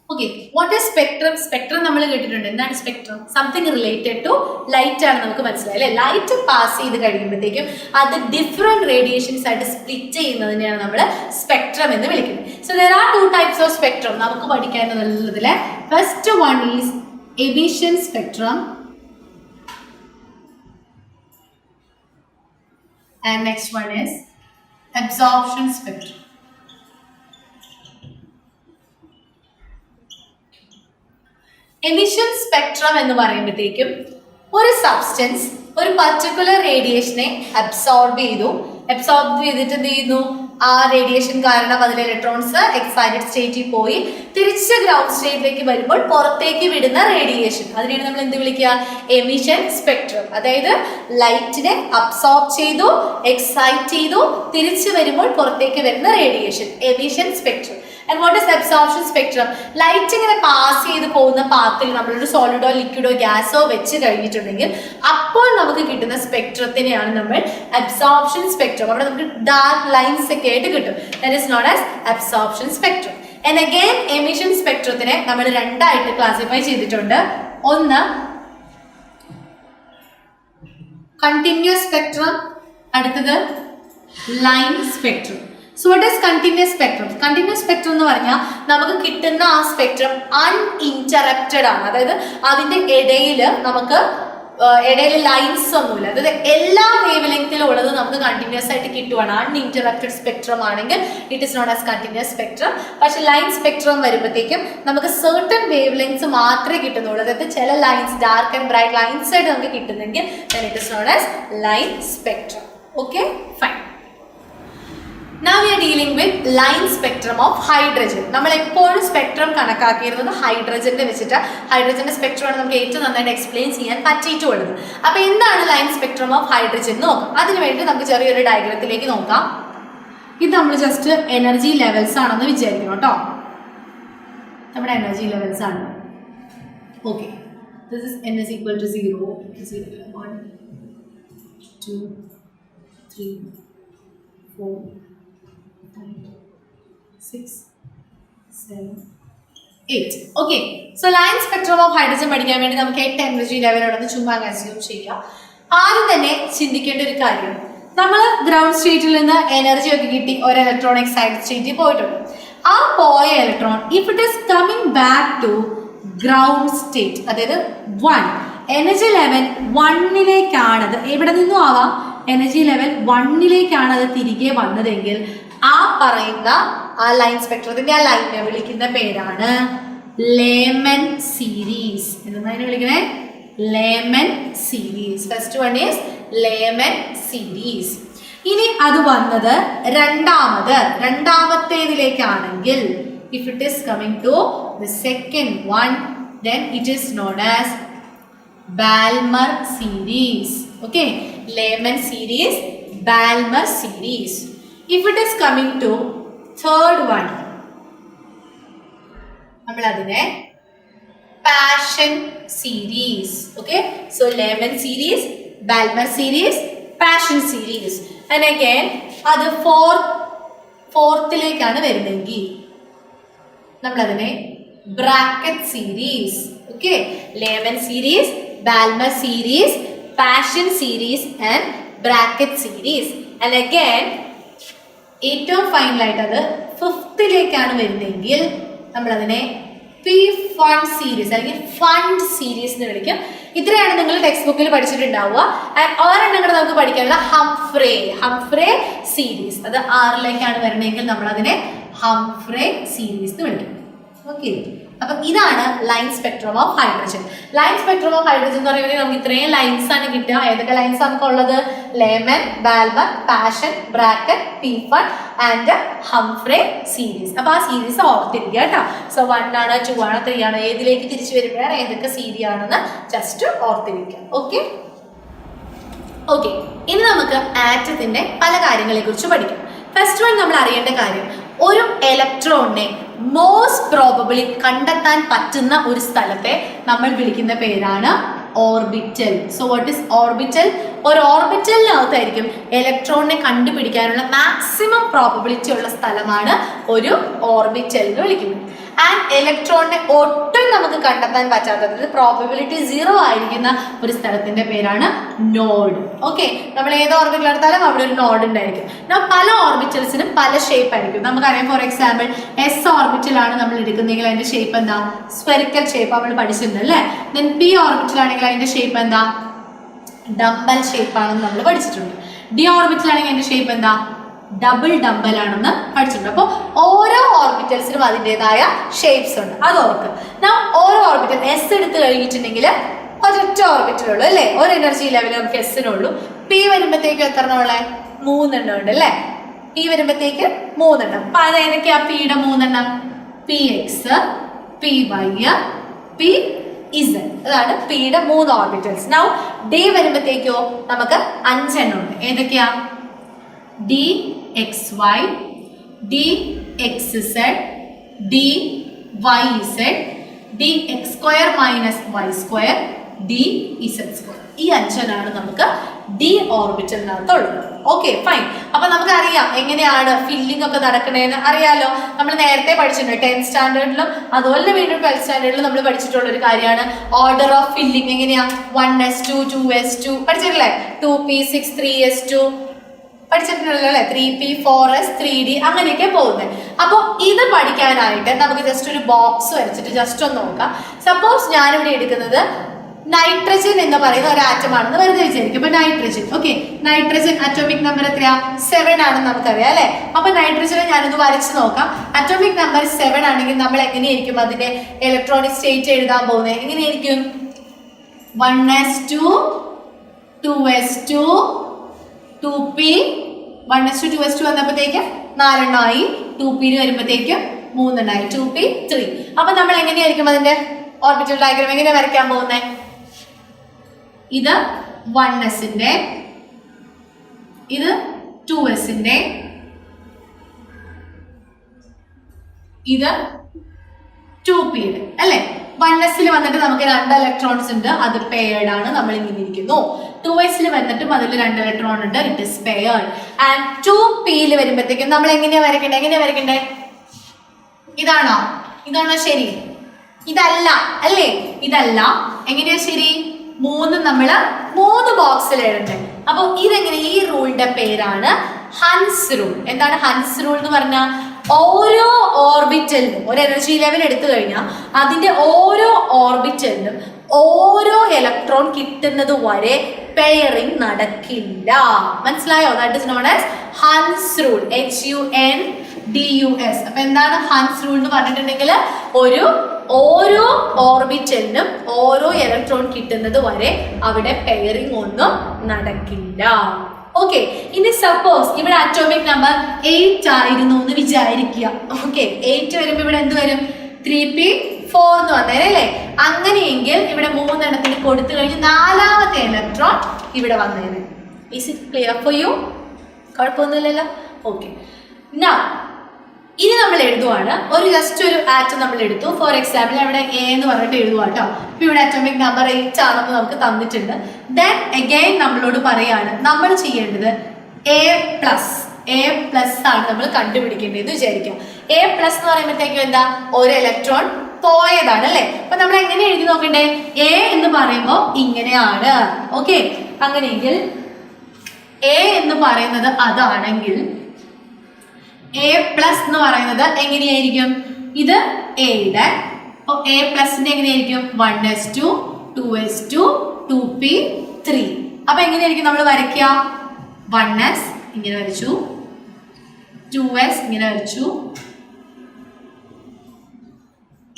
Okay, what is spectrum? Spectrum നമ്മൾ കേട്ടിട്ടുണ്ട്. എന്താണ് spectrum? Something related to light ആണ്, നമുക്ക് മനസ്സിലായി അല്ലേ? ലൈറ്റ് പാസ് ചെയ്ത് കഴിയുമ്പോഴത്തേക്കും അത് ഡിഫറെന്റ് റേഡിയേഷൻസ് ആയിട്ട് സ്പ്ലിറ്റ് ചെയ്യുന്നതിനെയാണ് നമ്മൾ സ്പെക്ട്രം എന്ന് വിളിക്കുന്നത്. So there are two types of spectrum നമുക്ക് പഠിക്കാനുള്ളതിൽ. First one is emission spectrum and next one is absorption spectrum. Emission spectrum എന്ന് പറയുമ്പോഴത്തേക്കും ഒരു സബ്സ്റ്റൻസ് ഒരു പർട്ടിക്കുലർ റേഡിയേഷനെ അബ്സോർബ് ചെയ്തിട്ട് എന്ത് ചെയ്യുന്നു, ആ റേഡിയേഷൻ കാരണം അതിലെ ഇലക്ട്രോൺസ് എക്സൈറ്റഡ് സ്റ്റേറ്റിൽ പോയി തിരിച്ച് ഗ്രൗണ്ട് സ്റ്റേറ്റിലേക്ക് വരുമ്പോൾ പുറത്തേക്ക് വിടുന്ന റേഡിയേഷൻ, അതിനെയാണ് നമ്മൾ എന്ത് വിളിക്കുക? Emission spectrum. അതായത് ലൈറ്റിനെ അബ്സോർബ് ചെയ്തു, എക്സൈറ്റ് ചെയ്തു, തിരിച്ചു വരുമ്പോൾ പുറത്തേക്ക് വരുന്ന radiation, emission spectrum. And what is absorption spectrum? Light ഇങ്ങനെ പാസ് ചെയ്ത് പോകുന്ന പാത്തിൽ നമ്മളൊരു സോളിഡോ ലിക്വിഡോ ഗ്യാസോ വെച്ച് കഴിഞ്ഞിട്ടുണ്ടെങ്കിൽ അപ്പോൾ നമുക്ക് കിട്ടുന്ന സ്പെക്ട്രത്തിനെയാണ് നമ്മൾ അബ്സോർപ്ഷൻ സ്പെക്ട്രം. അവിടെ നമുക്ക് ഡാർക്ക് ലൈൻസ് ഒക്കെ ആയിട്ട് കിട്ടും. That is known as absorption spectrum. And again emission സ്പെക്ട്രത്തിനെ നമ്മൾ രണ്ടായിട്ട് ക്ലാസിഫൈ ചെയ്തിട്ടുണ്ട്. ഒന്ന് കണ്ടിന്യൂസ് സ്പെക്ട്രം, അടുത്തത് line spectrum. So what is continuous spectrum? Continuous spectrum എന്ന് പറഞ്ഞാൽ നമുക്ക് കിട്ടുന്ന ആ സ്പെക്ട്രം അൺഇൻറ്ററപ്റ്റഡ് ആണ്. അതായത് അതിന്റെ ഇടയിൽ ലൈൻസ് ഒന്നുമില്ല. അതായത് എല്ലാ വേവ് ലെങ്ത്തിലും ഉള്ളത് നമുക്ക് കണ്ടിന്യൂസ് ആയിട്ട് കിട്ടുവാണ്. അൺഇൻറ്ററപ്റ്റഡ് സ്പെക്ട്രം ആണെങ്കിൽ it is not as continuous spectrum. പക്ഷെ ലൈൻ സ്പെക്ട്രം വരുമ്പോഴത്തേക്കും നമുക്ക് സർട്ടൺ വേവ് ലെങ്ത്സ് മാത്രമേ കിട്ടുന്നുള്ളൂ. അതായത് ചില lines dark and bright lines ആയിട്ട് നമുക്ക് കിട്ടുന്നെങ്കിൽ then it is known as line spectrum. Okay, fine. Now we are dealing with line spectrum of hydrogen. നമ്മൾ എപ്പോഴും സ്പെക്ട്രം കണക്കാക്കിയിരുന്നത് ഹൈഡ്രജന്റെ വെച്ചിട്ട്. ഹൈഡ്രജന്റെ സ്പെക്ട്രം ആണ് നമുക്ക് ഏറ്റവും നന്നായിട്ട് എക്സ്പ്ലെയിൻ ചെയ്യാൻ പറ്റിയിട്ടുള്ളത്. അപ്പോൾ എന്താണ് ലൈൻ സ്പെക്ട്രം ഓഫ് ഹൈഡ്രജൻ എന്ന് നോക്കാം. അതിനുവേണ്ടി നമുക്ക് ചെറിയൊരു ഡയഗ്രത്തിലേക്ക് നോക്കാം. ഇത് നമ്മൾ ജസ്റ്റ് എനർജി ലെവൽസ് ആണെന്ന് വിചാരിക്കണം കേട്ടോ. നമ്മുടെ എനർജി ലെവൽസ് ആണ്. Okay, this is n is equal to 0, 1, 2, 3, 4, 6, 7, 8. Okay, so line spectrum of hydrogen പഠിക്കാൻ വേണ്ടി നമുക്ക് 8 എനർജി ലെവലോടൊന്ന് ചുമ്മാ അസ്യൂം ചെയ്യാം. ആദ്യം തന്നെ ചിന്തിക്കേണ്ട ഒരു കാര്യം, നമ്മൾ ഗ്രൗണ്ട് സ്റ്റേറ്റിൽ നിന്ന് എനർജി ഒക്കെ കിട്ടി ഒരു ഇലക്ട്രോൺ എക്സൈറ്റഡ് സ്റ്റേറ്റിൽ പോയിട്ടുണ്ട്. ആ പോയ electron if it is coming back to ground state, അതായത് 1 എനർജി ലെവൽ 1ലേക്കാണത്, എവിടെ നിന്നും ആവാം, എനർജി ലെവൽ 1ലേക്കാണ് അത് തിരികെ വന്നതെങ്കിൽ ആ പറയുന്ന ആ ലൈൻ സ്പെക്ട്രത്തിന്റെ ആ ലൈനെ വിളിക്കുന്ന പേരാണ് ലേമൻ സീരീസ്. എന്താണ് വിളിക്കണേ? Layman series. First one is layman series. ഇനി അത് വന്നത് രണ്ടാമത്തേതിലേക്കാണെങ്കിൽ if it is coming to the second one, then it is known as Balmer series. Okay, Lehman series, Balmer series. If it is coming to third one, നമ്മൾ അതിനെ Paschen series. Okay, so Lehman series, Balmer series, Paschen series. And again അത് ഫോർത്തിലേക്കാണ് വരുന്നതെങ്കിൽ നമ്മൾ അതിനെ bracket series. Okay, layman series, Balmer series, passion series and bracket series. And again ഏറ്റവും ഫൈനലായിട്ട് അത് ഫിഫ്ത്തിലേക്കാണ് വരുന്നതെങ്കിൽ നമ്മൾ അതിനെ പി ഫണ്ട് സീരീസ് അല്ലെങ്കിൽ ഫണ്ട് സീരീസ് എന്ന് വിളിക്കും. ഇത്രയാണ് നിങ്ങൾ ടെക്സ്റ്റ് ബുക്കിൽ പഠിച്ചിട്ടുണ്ടാവുക. ഒരെണ്ണം കൂടെ നമുക്ക് പഠിക്കാനുള്ള ഹംഫ്രേ സീരീസ്. അത് 6ലേക്കാണ് വരുന്നതെങ്കിൽ നമ്മൾ അതിനെ ഹംഫ്രേ സീരീസ് എന്ന് വിളിക്കും. ഓക്കെ, അപ്പം ഇതാണ് line spectrum of hydrogen. Line spectrum of hydrogen എന്ന് പറയുന്നത് നമുക്ക് ഇത്രയും ലൈൻസ് ആണ് കിട്ടുക. ഏതൊക്കെ ലൈൻസ് നമുക്ക് ഉള്ളത്? Lyman, Balmer, Paschen, Brackett, Pfund and Humphrey series. അപ്പൊ ആ സീരീസ് ഓർത്തിരിക്കുക കേട്ടോ. സോ 1 ആണ്, 2 ആണ്, 3 ആണ്, ഏതിലേക്ക് തിരിച്ചു വരുമ്പോഴാണ് ഏതൊക്കെ സീരീസ് ആണെന്ന് ജസ്റ്റ് ഓർത്തിരിക്കുക. ഓക്കെ, ഇനി നമുക്ക് ആറ്റത്തിന്റെ പല കാര്യങ്ങളെ കുറിച്ച് പഠിക്കാം. ഫസ്റ്റ് വൺ നമ്മൾ അറിയേണ്ട കാര്യം, ഒരു ഇലക്ട്രോണിനെ മോസ്റ്റ് പ്രോബബിളി കണ്ടെത്താൻ പറ്റുന്ന ഒരു സ്ഥലത്തെ നമ്മൾ വിളിക്കുന്ന പേരാണ് orbital. So what is orbital? ഒരു ഓർബിറ്റലിനകത്തായിരിക്കും ഇലക്ട്രോണിനെ കണ്ടുപിടിക്കാനുള്ള മാക്സിമം പ്രോബബിലിറ്റി ഉള്ള സ്ഥലമാണ് ഒരു ഓർബിറ്റൽ എന്ന് വിളിക്കുന്നത്. ആൻഡ് ഇലക്ട്രോണിനെ ഒട്ടും നമുക്ക് കണ്ടെത്താൻ പറ്റാത്തത്, പ്രോബബിലിറ്റി 0 ആയിരിക്കുന്ന ഒരു സ്ഥലത്തിന്റെ പേരാണ് നോഡ്. ഓക്കെ, നമ്മൾ ഏത് ഓർബിറ്റൽ എടുത്താലും അവിടെ ഒരു നോഡ് ഉണ്ടായിരിക്കും. പല ഓർബിറ്റൽസിനും പല ഷേപ്പ് ആയിരിക്കും. നമുക്കറിയാം, ഫോർ എക്സാമ്പിൾ എസ് ഓർബിറ്റലാണ് നമ്മൾ എടുക്കുന്നെങ്കിൽ അതിന്റെ ഷേപ്പ് എന്താ? സ്ഫെറിക്കൽ ഷേപ്പ് നമ്മൾ പഠിച്ചിട്ടുണ്ട് അല്ലേ. ദെൻ പി ഓർബിറ്റൽ ആണെങ്കിൽ അതിന്റെ ഷേപ്പ് എന്താ? ഡംബൽ ഷേപ്പ് ആണെന്ന് നമ്മൾ പഠിച്ചിട്ടുണ്ട്. ഡി ഓർബിറ്റൽ ആണെങ്കിൽ അതിന്റെ ഷേപ്പ് എന്താ? ഡബിൾ ഡംബൽ ആണെന്ന് പഠിച്ചിട്ടുണ്ട്. അപ്പോൾ ഓരോ ഓർബിറ്റൽസിനും അതിൻ്റെതായ ഷേപ്സ് ഉണ്ട്, അത് ഓർക്കുക. ഓരോ ഓർബിറ്റൽ എസ് എടുത്ത് കഴിഞ്ഞിട്ടുണ്ടെങ്കിൽ ഒരൊറ്റ ഓർബിറ്റലുള്ളൂ അല്ലേ, ഒരു എനർജി ലെവൽ നമുക്ക് എസ്സിനുള്ളൂ. പി വരുമ്പോഴത്തേക്കും എത്ര ഉള്ളത്? 3 എണ്ണം ഉണ്ട് അല്ലേ. പി വരുമ്പോഴത്തേക്ക് 3 എണ്ണം. അപ്പൊ അത് ഏതൊക്കെയാ പിയുടെ 3 എണ്ണം? P x, p y, p z. അതാണ് പിയുടെ 3 ഓർബിറ്റൽസ്. നൗ ഡി വരുമ്പോഴത്തേക്കോ നമുക്ക് 5 എണ്ണം ഉണ്ട്. ഏതൊക്കെയാ? D x y, d x z, d y z, d x square minus y square, d z square. ഈ 5 എണ്ണമാണ് നമുക്ക് ഡി ഓർബിറ്റലിനകത്തുള്ളത്. Okay, fine. അപ്പൊ നമുക്കറിയാം എങ്ങനെയാണ് ഫില്ലിംഗ് ഒക്കെ നടക്കണേന്ന് അറിയാലോ. നമ്മൾ നേരത്തെ പഠിച്ചിട്ടുണ്ട് 10th സ്റ്റാൻഡേർഡിലും അതുപോലെ വീണ്ടും 12th സ്റ്റാൻഡേർഡിലും നമ്മൾ പഠിച്ചിട്ടുള്ള ഒരു കാര്യമാണ് ഓർഡർ ഓഫ് ഫില്ലിംഗ്. എങ്ങനെയാ? 1s2, 2s2 പഠിച്ചിട്ടില്ലേ? 2p6, 3s2 പഠിച്ചിട്ടുണ്ടല്ലോ അല്ലെ. 3p, 4s, 3d അങ്ങനെയൊക്കെ പോകുന്നത്. അപ്പോൾ ഇത് പഠിക്കാനായിട്ട് നമുക്ക് ജസ്റ്റ് ഒരു ബോക്സ് വരച്ചിട്ട് ജസ്റ്റ് ഒന്ന് നോക്കാം. സപ്പോസ് ഞാനിവിടെ എടുക്കുന്നത് നൈട്രജൻ എന്ന് പറയുന്ന ഒരു ആറ്റം ആണെന്ന് വെറുതെ വിചാരിക്കും. അപ്പൊ nitrogen, okay, nitrogen atomic number എത്രയാ? 7 ആണെന്ന് നമുക്കറിയാം അല്ലെ. അപ്പൊ നൈട്രജനെ ഞാനൊന്ന് വരച്ച് നോക്കാം. അറ്റോമിക് നമ്പർ 7 ആണെങ്കിൽ നമ്മൾ എങ്ങനെയായിരിക്കും അതിന്റെ ഇലക്ട്രോണിക് സ്റ്റേറ്റ് എഴുതാൻ പോകുന്നത്? എങ്ങനെയായിരിക്കും? 1s2, 2s2, 2p 1s2 വന്നപ്പോഴത്തേക്ക് 4 എണ്ണമായി. 2p വരുമ്പോഴത്തേക്കും 3 എണ്ണമായി. 2p 3. അപ്പൊ നമ്മൾ എങ്ങനെയായിരിക്കും അതിന്റെ ഓർബിറ്റൽ ഡയഗ്രാം എങ്ങനെ വരയ്ക്കാൻ പോകുന്നത്? ഇത് 1s-ന്റെ, ഇത് 2s-ന്റെ, ഇത് 2p-യുടെ അല്ലേ? 1s-ൽ വന്നിട്ട് നമുക്ക് 2 ഇലക്ട്രോൺസ് ഉണ്ട്, അത് പെയർഡ് ആണ്, നമ്മൾ ഇങ്ങനെ ഇരിക്കുന്നു. 2s-ൽ വന്നിട്ടും അതിൽ 2 ഇലക്ട്രോൺ ഉണ്ട്, ഇറ്റ് ഇസ് പെയർഡ്. ആൻഡ് 2p-ൽ വരുമ്പോഴത്തേക്കും നമ്മൾ എങ്ങനെയാ വരയ്ക്കണ്ടേ? ഇതാണോ ശരി? ഇതല്ല അല്ലേ? ഇതല്ല. എങ്ങനെയാ ശരി? 3 നമ്മള് 3 ബോക്സിൽ എഴുതണ്ടേ. അപ്പൊ ഇതെങ്ങനെ? ഈ റൂളിന്റെ പേരാണ് ഹൻസ് റൂൾ. എന്താണ് ഹൻസ് റൂൾ എന്ന് പറഞ്ഞാൽ? ഓരോ ഓർബിറ്റലിനും ഒരു എനർജി ലെവൽ എടുത്തു കഴിഞ്ഞാൽ അതിന്റെ ഓരോ ഓർബിറ്റലിനും ഓരോ ഇലക്ട്രോൺ കിട്ടുന്നത് വരെ പെയറിംഗ് നടക്കില്ല. മനസ്സിലായോ? That is known as Hans rule. HUNDUS. അപ്പൊ എന്താണ് ഹൻസ് റൂൾ എന്ന് പറഞ്ഞിട്ടുണ്ടെങ്കിൽ ഓരോ ഓർബിറ്റലിനും ഓരോ ഇലക്ട്രോൺ കിട്ടുന്നത് വരെ അവിടെ പെയറിംഗ് ഒന്നും നടക്കില്ല. ഓക്കെ, ഇനി സപ്പോസ് ഇവിടെ അറ്റോമിക് നമ്പർ 8 ആയിരുന്നു എന്ന് വിചാരിക്കുക. ഓക്കെ, 8 വരുമ്പോ ഇവിടെ എന്ത് വരും? 3p4 എന്ന് വന്നേനെ അല്ലേ? അങ്ങനെയെങ്കിൽ ഇവിടെ 3 എണ്ണത്തിന് കൊടുത്തു കഴിഞ്ഞ് 4ാമത്തെ ഇലക്ട്രോൺ ഇവിടെ വന്നേനെ. Is it clear for you? കുഴപ്പമൊന്നുമില്ലല്ലോ. ഓക്കെ, നൗ ഇനി നമ്മൾ എഴുതുവാണ്. ജസ്റ്റ് ഒരു ആറ്റം നമ്മൾ എടുത്തു. ഫോർ എക്സാമ്പിൾ ഇവിടെ എ എന്ന് പറഞ്ഞിട്ട് എഴുതുക കേട്ടോ. ഇപ്പൊ ഇവിടെ അറ്റോമിക് നമ്പർ 8 ആണെന്ന് നമുക്ക് തന്നിട്ടുണ്ട്. ദെൻ അഗൈൻ നമ്മളോട് പറയാണ് നമ്മൾ ചെയ്യേണ്ടത് A പ്ലസ് ആണ് നമ്മൾ കണ്ടുപിടിക്കേണ്ടത് വിചാരിക്കാം. A പ്ലസ് എന്ന് പറയുമ്പോഴത്തേക്കും എന്താ? ഒരു ഇലക്ട്രോൺ പോയതാണ് അല്ലേ? അപ്പൊ നമ്മൾ എങ്ങനെ എഴുതി നോക്കണ്ടേ? A എന്ന് പറയുമ്പോൾ ഇങ്ങനെയാണ്. ഓക്കെ, അങ്ങനെയെങ്കിൽ A എന്ന് പറയുന്നത് അതാണെങ്കിൽ A പ്ലസ് എന്ന് പറയുന്നത് എങ്ങനെയായിരിക്കും? ഇത് എയുടെ A പ്ലസിന്റെ എങ്ങനെയായിരിക്കും? 1s2 2s2 2p3. അപ്പൊ എങ്ങനെയായിരിക്കും നമ്മൾ വരയ്ക്കുക? 1s ഇങ്ങനെ വരച്ചു, 2s ഇങ്ങനെ വരച്ചു,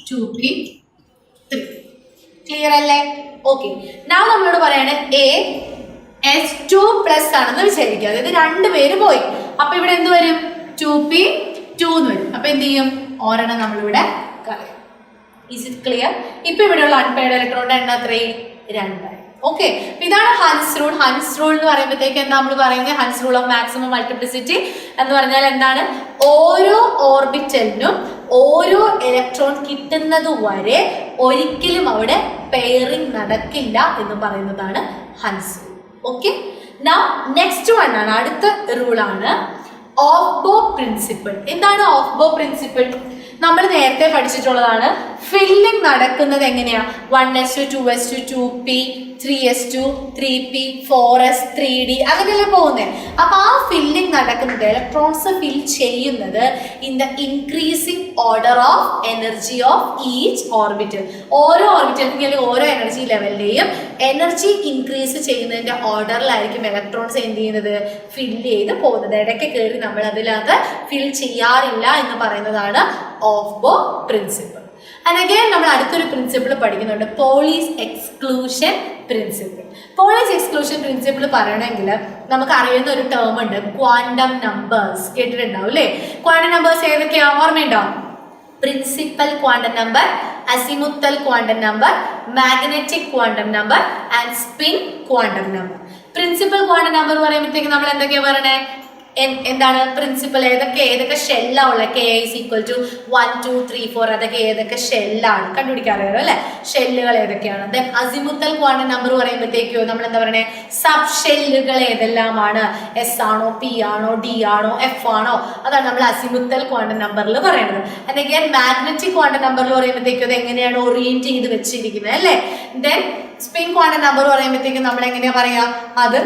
2p3. ക്ലിയർ അല്ലേ? ഓക്കെ, ഞാൻ നമ്മളോട് പറയാണ് AS2 പ്ലസ് ആണെന്ന് വിചാരിക്കുക. അതായത് 2 പേര് പോയി. അപ്പൊ ഇവിടെ എന്ത് വരും? 2p2 എന്ന് വരും. അപ്പൊ എന്ത് ചെയ്യും? ഒരെണ്ണം നമ്മളിവിടെ കളയും. Is it clear? ഇപ്പൊ ഇവിടെയുള്ള അൺപെയർഡ് ഇലക്ട്രോണിന്റെ എണ്ണം എത്രയും? 2. ഓക്കെ, ഇതാണ് ഹൻസ് റൂൾ. ഹൻസ് റൂൾ എന്ന് പറയുമ്പോഴത്തേക്ക് എന്താ നമ്മൾ പറയുന്നത്? Hans rule of maximum multiplicity എന്ന് പറഞ്ഞാൽ എന്താണ്? ഓരോ ഓർബിറ്റലിനും ഓരോ ഇലക്ട്രോൺ കിട്ടുന്നത് വരെ ഒരിക്കലും അവിടെ പെയറിംഗ് നടക്കില്ല എന്ന് പറയുന്നതാണ് Hans rule. Okay, now next one ആണ്, അടുത്ത റൂളാണ് ഓഫ്-ബോ പ്രിൻസിപ്പിൾ. എന്താണ് ഓഫ്-ബോ പ്രിൻസിപ്പിൾ? നമ്മൾ നേരത്തെ പഠിച്ചിട്ടുള്ളതാണ്. ഫില്ലിംഗ് നടക്കുന്നത് എങ്ങനെയാ? 1s2 2s2 2p 3s2 3p 4s 3d അങ്ങനെയല്ലേ പോകുന്നത്. അപ്പൊ ആ ഫില്ലിംഗ് നടക്കുന്നത്, ഇലക്ട്രോൺസ് ഫിൽ ചെയ്യുന്നത് in the increasing order of energy of each orbital. ഓരോ ഓർബിറ്റലിൽ ഓരോ എനർജി ലെവലിലെയും എനർജി ഇൻക്രീസ് ചെയ്യുന്നതിന്റെ ഓർഡറിലായിരിക്കും ഇലക്ട്രോൺസ് എന്ത് ചെയ്യുന്നത്? ഫില്ല് ചെയ്ത് പോകുന്നത്. ഇടയ്ക്ക് കയറി നമ്മൾ അതിനകത്ത് ഫിൽ ചെയ്യാറില്ല എന്ന് പറയുന്നതാണ് ഓഫ്-ബോ പ്രിൻസിപ്പിൾ. ആൻഡ് അഗൈൻ നമ്മൾ അടുത്തൊരു പ്രിൻസിപ്പിൾ പഠിക്കുന്നുണ്ട്, Pauli's exclusion principle. Pauli's exclusion principle പറയണമെങ്കിൽ നമുക്ക് അറിയുന്ന ഒരു ടേം ഉണ്ട്, ക്വാണ്ടം നമ്പേഴ്സ്. കേട്ടിട്ടുണ്ടാവും അല്ലേ? ക്വാണ്ടം നമ്പേഴ്സ് ഏതൊക്കെയാ? ഓർമ്മയുണ്ടോ? Principal quantum number, azimuthal quantum number, magnetic quantum number and spin quantum number. Principal quantum number പറയുമ്പോഴത്തേക്ക് നമ്മൾ എന്തൊക്കെയാ പറയണേ? എന്താണ് പ്രിൻസിപ്പൽ? ഏതൊക്കെ ഷെല്ലാണ് ഉള്ളത്? K is equal to 1 2 3 4 അതൊക്കെ ഏതൊക്കെ ഷെല്ലാണ് കണ്ടുപിടിക്കാറിയോ അല്ലെ? ഷെല്ലുകൾ ഏതൊക്കെയാണ്? ദെൻ അസിമുത്തൽ ക്വാണ്ടം നമ്പർ പറയുമ്പോഴത്തേക്കോ നമ്മൾ എന്താ പറയണേ? സബ് ഷെല്ലുകൾ ഏതെല്ലാമാണ്? S ആണോ, P ആണോ, D ആണോ, F ആണോ? അതാണ് നമ്മൾ അസിമുത്തൽ ക്വാണ്ടം നമ്പറിൽ പറയുന്നത്. അല്ലെങ്കിൽ മാഗ്നറ്റിക് ക്വാണ്ടം നമ്പറിൽ പറയുമ്പോഴത്തേക്കും അത് എങ്ങനെയാണ് ഓറിയന്റ് ചെയ്ത് വെച്ചിരിക്കുന്നത് അല്ലേ? ദെൻ സ്പിൻ ക്വാണ്ടം നമ്പർ പറയുമ്പോഴത്തേക്കും നമ്മൾ എങ്ങനെയാ പറയാ? അത്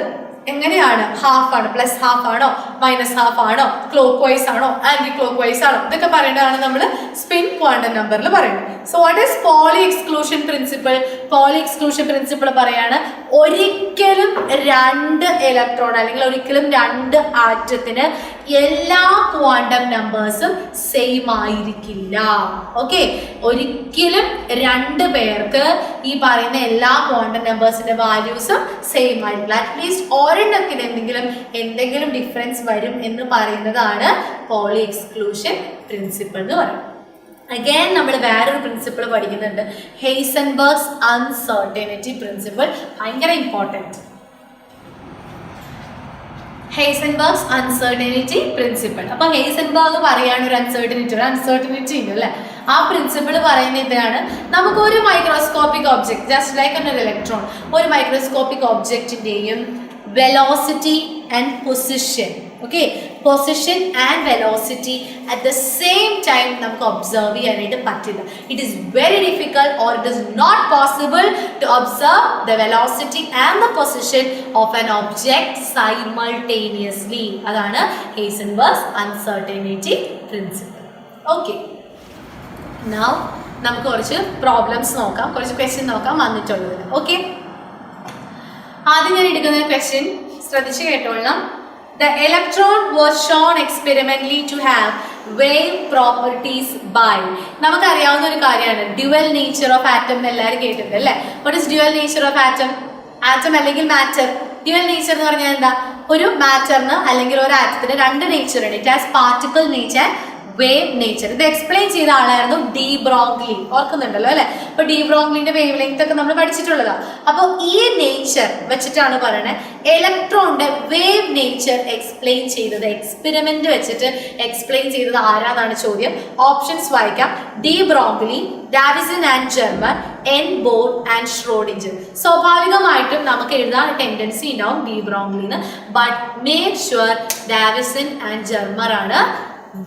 എങ്ങനെയാണ്? ഹാഫ് ആണ്, പ്ലസ് ഹാഫ് ആണോ, മൈനസ് ഹാഫ് ആണോ, ക്ലോക്ക് വൈസ് ആണോ, ആന്റി ക്ലോക്ക് വൈസ് ആണോ, ഇതൊക്കെ പറയേണ്ടതാണ് നമ്മൾ സ്പിൻ ക്വാണ്ടം നമ്പറിൽ പറയുന്നത്. So what is poly exclusion principle? Poly exclusion principle പറയാണ് ഒരിക്കലും രണ്ട് ഇലക്ട്രോൺ അല്ലെങ്കിൽ ഒരിക്കലും രണ്ട് ആറ്റത്തിന് എല്ലാ ക്വാണ്ടം നമ്പേഴ്സും സെയിം ആയിരിക്കില്ല. ഓക്കെ, ഒരിക്കലും രണ്ട് പേർക്ക് ഈ പറയുന്ന എല്ലാ ക്വാണ്ടം നമ്പേഴ്സിന്റെ വാല്യൂസും സെയിം ആയിരിക്കില്ല. അറ്റ്ലീസ്റ്റ് ഒരെണ്ണത്തിന് എന്തെങ്കിലും ഡിഫറൻസ് വരും എന്ന് പറയുന്നതാണ് പോളി എക്സ്ക്ലൂഷൻ പ്രിൻസിപ്പിൾ എന്ന് പറയുന്നത്. അഗൈൻ നമ്മൾ വേറൊരു പ്രിൻസിപ്പിൾ പഠിക്കുന്നുണ്ട്, ഹെയ്സൻബർഗ്സ് അൺസർട്ടനിറ്റി പ്രിൻസിപ്പിൾ. ഭയങ്കര ഇമ്പോർട്ടൻറ്റ്. Heisenberg's uncertainty principle. അപ്പൊ ഹെയ്സൻബർഗ് പറയാണ് ഒരു അൺസർട്ടനിറ്റി ഉണ്ട് അല്ലെ. ആ പ്രിൻസിപ്പിൾ പറയുന്ന ഇതാണ്, നമുക്ക് ഒരു മൈക്രോസ്കോപ്പിക് ഒബ്ജക്ട് ജസ്റ്റ് ലൈക്ക് ഒരു ഇലക്ട്രോൺ, ഒരു മൈക്രോസ്കോപ്പിക് ഒബ്ജക്റ്റിന്റെയും velocity and position, okay, position and velocity at the same time നമുക്ക് ഒബ്സർവ് ചെയ്യാനായിട്ട് പറ്റില്ല. It is very difficult or it is not possible to observe the velocity and the position of an object simultaneously. അതാണ് Heisenberg's uncertainty principle. Okay, now നമുക്ക് കുറച്ച് problems നോക്കാം, കുറച്ച് question നോക്കാം വന്നിട്ടുള്ളത്. ഓക്കെ, ആദ്യം ഞാൻ എടുക്കുന്ന ക്വസ്റ്റ്യൻ ശ്രദ്ധിച്ച് കേട്ടോളണം. The electron was shown experimentally to have wave properties by. നമുക്കറിയാവുന്ന ഒരു കാര്യമാണ് ഡ്യുവൽ നേച്ചർ ഓഫ് ആറ്റം എന്ന് എല്ലാവരും കേട്ടിട്ടുണ്ട് അല്ലേ. What is dual nature of atom? Atom അല്ലെങ്കിൽ മാറ്റർ. ഡ്യുവൽ നേച്ചർ എന്ന് പറഞ്ഞാൽ എന്താ? ഒരു മാറ്ററിന് അല്ലെങ്കിൽ ഒരു ആറ്റത്തിന് രണ്ട് നേച്ചർ ഉണ്ട്. It has particle nature, wave nature. ഇത് എക്സ്പ്ലെയിൻ ചെയ്ത ആളായിരുന്നു ഡി ബ്രോഗ്ലി. ഓർക്കുന്നുണ്ടല്ലോ അല്ലെ. അപ്പൊ ഡി ബ്രോഗ്ലിന്റെ വേവ് ലെങ്ത് ഒക്കെ നമ്മൾ പഠിച്ചിട്ടുള്ളതാണ്. അപ്പോൾ ഈ നേച്ചർ വെച്ചിട്ടാണ് പറയുന്നത് ഇലക്ട്രോണിന്റെ വേവ് നേച്ചർ എക്സ്പ്ലെയിൻ ചെയ്തത്, എക്സ്പെരിമെന്റ് വെച്ചിട്ട് എക്സ്പ്ലെയിൻ ചെയ്തത് ആരാന്നാണ് ചോദ്യം. ഓപ്ഷൻസ് വായിക്കാം. De Broglie, Davisson and Germer, N Bohr and Schrodinger. സ്വാഭാവികമായിട്ടും നമുക്ക് എഴുതാൻ ടെൻഡൻസി ഉണ്ടാവും ഡി ബ്രോഗ്ലിന്ന്, but make sure Davisson and Germer ആണ്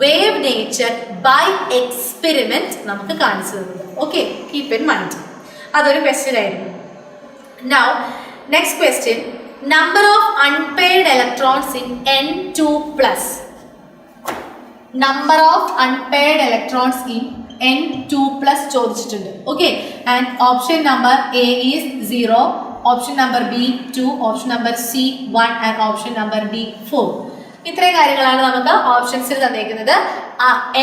വേവ് നേച്ചർ ബൈ എക്സ്പെരിമെന്റ് നമുക്ക് കാണിച്ചു തന്നത്. Okay, keep in mind. അതൊരു ക്വസ്റ്റ്യൻ ആയിരുന്നു. Now next question, number of unpaired electrons in N2+. Number of unpaired electrons in N2+ ചോദിച്ചിട്ടുണ്ട്. Okay, and option number A is 0, option number B 2, option number C 1 and option number D 4. ഇത്രയും കാര്യങ്ങളാണ് നമുക്ക് ഓപ്ഷൻസിൽ തന്നിരിക്കുന്നത്.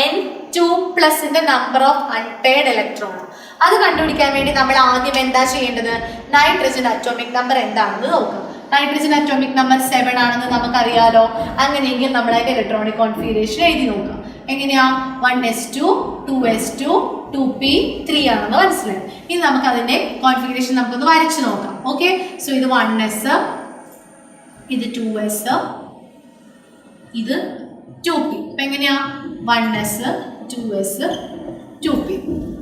N2+ന്റെ number of unpaired electron അത് കണ്ടുപിടിക്കാൻ വേണ്ടി നമ്മൾ ആദ്യം എന്താ ചെയ്യേണ്ടത്? നൈട്രജൻ അറ്റോമിക് നമ്പർ എന്താണെന്ന് നോക്കാം. നൈട്രജൻ അറ്റോമിക് നമ്പർ 7 ആണെന്ന് നമുക്കറിയാലോ. അങ്ങനെയെങ്കിൽ നമ്മളതിന്റെ ഇലക്ട്രോണിക് കോൺഫിഗറേഷൻ എഴുതി നോക്കാം. എങ്ങനെയാ? 1s2 2s2 2p3 ആണെന്ന് മനസ്സിലായി. ഇനി നമുക്ക് അതിന്റെ കോൺഫിഗറേഷൻ നമുക്കൊന്ന് വരച്ചു നോക്കാം. ഓക്കെ, സോ ഇത് 1s, ഇത് 2s, ഇത് 2p. അപ്പൊ എങ്ങനെയാ? 1s 2s 2p.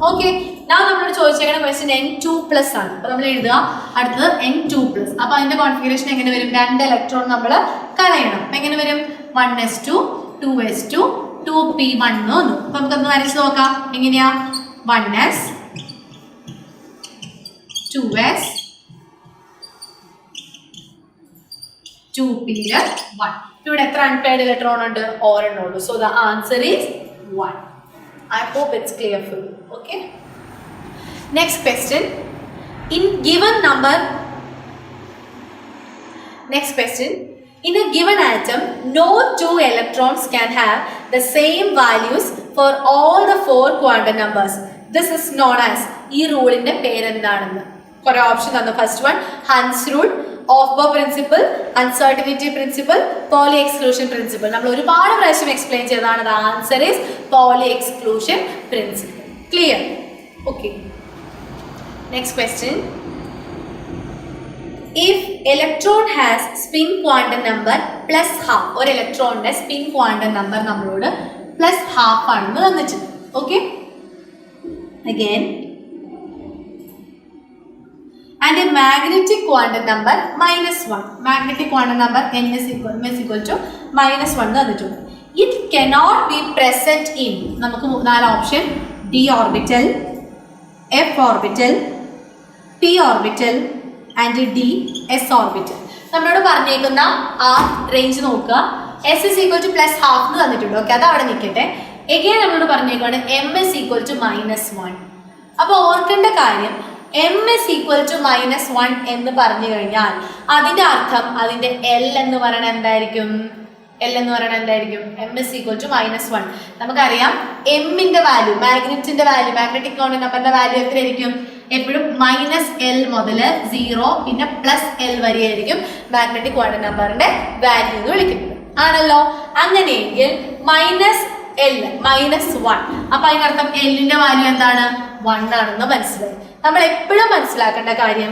ഓക്കെ, ഞാൻ നമ്മളോട് ചോദിച്ചേക്കുന്ന ക്വസ്റ്റ്യൻ N2+ ആണ്. അപ്പൊ നമ്മൾ എഴുതുക അടുത്തത് N2+. അപ്പൊ അതിന്റെ കോൺഫിഗറേഷൻ എങ്ങനെ വരും? രണ്ട് ഇലക്ട്രോൺ നമ്മൾ കളയണം. അപ്പൊ എങ്ങനെ വരും? 1s2 2s2 2p1 എന്ന് വന്നു. അപ്പൊ നമുക്കൊന്ന് വരച്ച് നോക്കാം. എങ്ങനെയാ? 1s 2s 2p1. ഇവിടെ എത്ര അൺപെയർഡ് ഇലക്ട്രോൺ ഉണ്ട്? ഒരെണ്ണം ഉള്ളൂ. So the answer is 1. I hope it's clear for you. Okay. Next question. In given number. Next question. In a given atom, no two electrons can have the same values for all the 4 quantum numbers. This is known as. ഈ റൂളിന്റെ പേരെന്താണെന്ന് കുറെ option തന്നു. First one Hans rule, of principle, uncertainty principle, poly exclusion principle. നമ്മൾ ഒരുപാട് പ്രാവശ്യം explain ചെയ്തതാണ്. The answer is poly exclusion principle. Clear? Okay. Next question. If electron has spin quantum number +12, ഒരു ഇലക്ട്രോണിന്റെ സ്പിൻ ക്വാണ്ടം നമ്പർ നമ്മളോട് +12 ആണെന്ന് തന്നിട്ടുണ്ട്. Okay, again and a magnetic quantum number -1. Magnetic quantum number n is equal to -1 തന്നിട്ടുണ്ട്. It cannot be present in. നമുക്ക് 4 option: d orbital, f orbital, p orbital and d s orbital. നമ്മളോട് പറഞ്ഞേക്കുന്ന ആ range നോക്കുക. S is equal to plus half എന്ന് തന്നിട്ടുണ്ട്. Okay, അത് അവിടെ നിൽക്കട്ടെ. എഗെയിൻ നമ്മളോട് പറഞ്ഞേക്കാണ് M is equal to -1. അപ്പോൾ ഓർക്കേണ്ട കാര്യം M is equal to -1 എന്ന് പറഞ്ഞു കഴിഞ്ഞാൽ അതിന്റെ അർത്ഥം അതിന്റെ L എന്ന് പറയുന്നത് എന്തായിരിക്കും? M is equal to -1. നമുക്കറിയാം എമ്മിന്റെ വാല്യൂ, മാഗ്നറ്റിന്റെ വാല്യൂ, മാഗ്നറ്റിക് കോണ്ടന്റ് നമ്പറിന്റെ വാല്യൂ എത്രയായിരിക്കും? എപ്പോഴും -L മുതൽ 0 പിന്നെ +L വരെയായിരിക്കും മാഗ്നറ്റിക് ക്വാണ്ടം നമ്പറിന്റെ വാല്യൂ എന്ന് വിളിക്കുന്നത്. ആണല്ലോ? അങ്ങനെയെങ്കിൽ -L -1, അപ്പൊ അതിനർത്ഥം Lന്റെ വാല്യൂ എന്താണ്? 1 ആണെന്ന് മനസ്സിലായി. നമ്മൾ എപ്പോഴും മനസ്സിലാക്കേണ്ട കാര്യം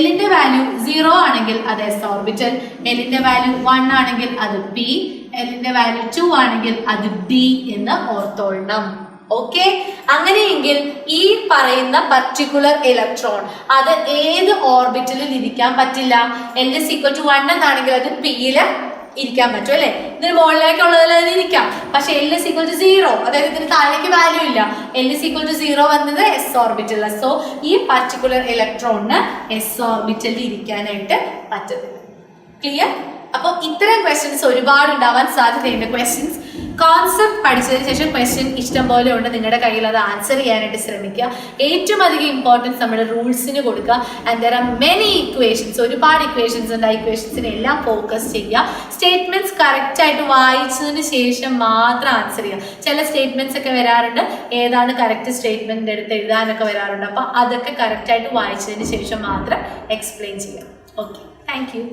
Lന്റെ വാല്യൂ 0 ആണെങ്കിൽ അത് S ഓർബിറ്റൽ, Lന്റെ വാല്യൂ 1 ആണെങ്കിൽ അത് P, Lന്റെ വാല്യൂ 2 ആണെങ്കിൽ അത് D എന്ന് ഓർത്തോളണം. ഓക്കെ, അങ്ങനെയെങ്കിൽ ഈ പറയുന്ന പർട്ടിക്കുലർ ഇലക്ട്രോൺ അത് ഏത് ഓർബിറ്റലിൽ ഇരിക്കാൻ പറ്റില്ല? L is equal to 1 എന്നാണെങ്കിൽ അത് P-യിൽ ഇരിക്കാൻ പറ്റും അല്ലേ? ഇതിന് മുകളിലേക്കുള്ളതിൽ ഇരിക്കാം. പക്ഷെ L is equal to 0, അതായത് ഇതിന് താഴേക്ക് വാല്യൂ ഇല്ല. L is equal to 0 വന്നത് S ഓർബിറ്റൽ. സോ ഈ പർട്ടിക്കുലർ ഇലക്ട്രോണിന് S ഓർബിറ്റലിൽ ഇരിക്കാനായിട്ട് പറ്റത്തില്ല. ക്ലിയർ? അപ്പോൾ ഇത്തരം ക്വസ്റ്റ്യൻസ് ഒരുപാട് ഉണ്ടാവാൻ സാധ്യതയുണ്ട്. ക്വസ്റ്റ്യൻസ് കോൺസെപ്റ്റ് പഠിച്ചതിന് ശേഷം ക്വസ്റ്റ്യൻ ഇഷ്ടം പോലെ ഉണ്ട്, നിങ്ങളുടെ കയ്യിൽ അത് ആൻസർ ചെയ്യാനായിട്ട് ശ്രമിക്കുക. ഏറ്റവും അധികം ഇമ്പോർട്ടൻസ് നമ്മുടെ റൂൾസിന് കൊടുക്കുക. And there are many equations, ഒരുപാട് ഇക്വേഷൻസ് ഉണ്ട്. ആ ഇക്വേഷൻസിനെ എല്ലാം ഫോക്കസ് ചെയ്യുക. സ്റ്റേറ്റ്മെന്റ്സ് കറക്റ്റായിട്ട് വായിച്ചതിന് ശേഷം മാത്രം ആൻസർ ചെയ്യുക. ചില സ്റ്റേറ്റ്മെന്റ്സ് ഒക്കെ വരാറുണ്ട്, ഏതാണ് കറക്റ്റ് സ്റ്റേറ്റ്മെന്റ് എടുത്ത് എഴുതാനൊക്കെ വരാറുണ്ട്. അപ്പോൾ അതൊക്കെ കറക്റ്റായിട്ട് വായിച്ചതിന് ശേഷം മാത്രം എക്സ്പ്ലെയിൻ ചെയ്യുക. Okay, thank you.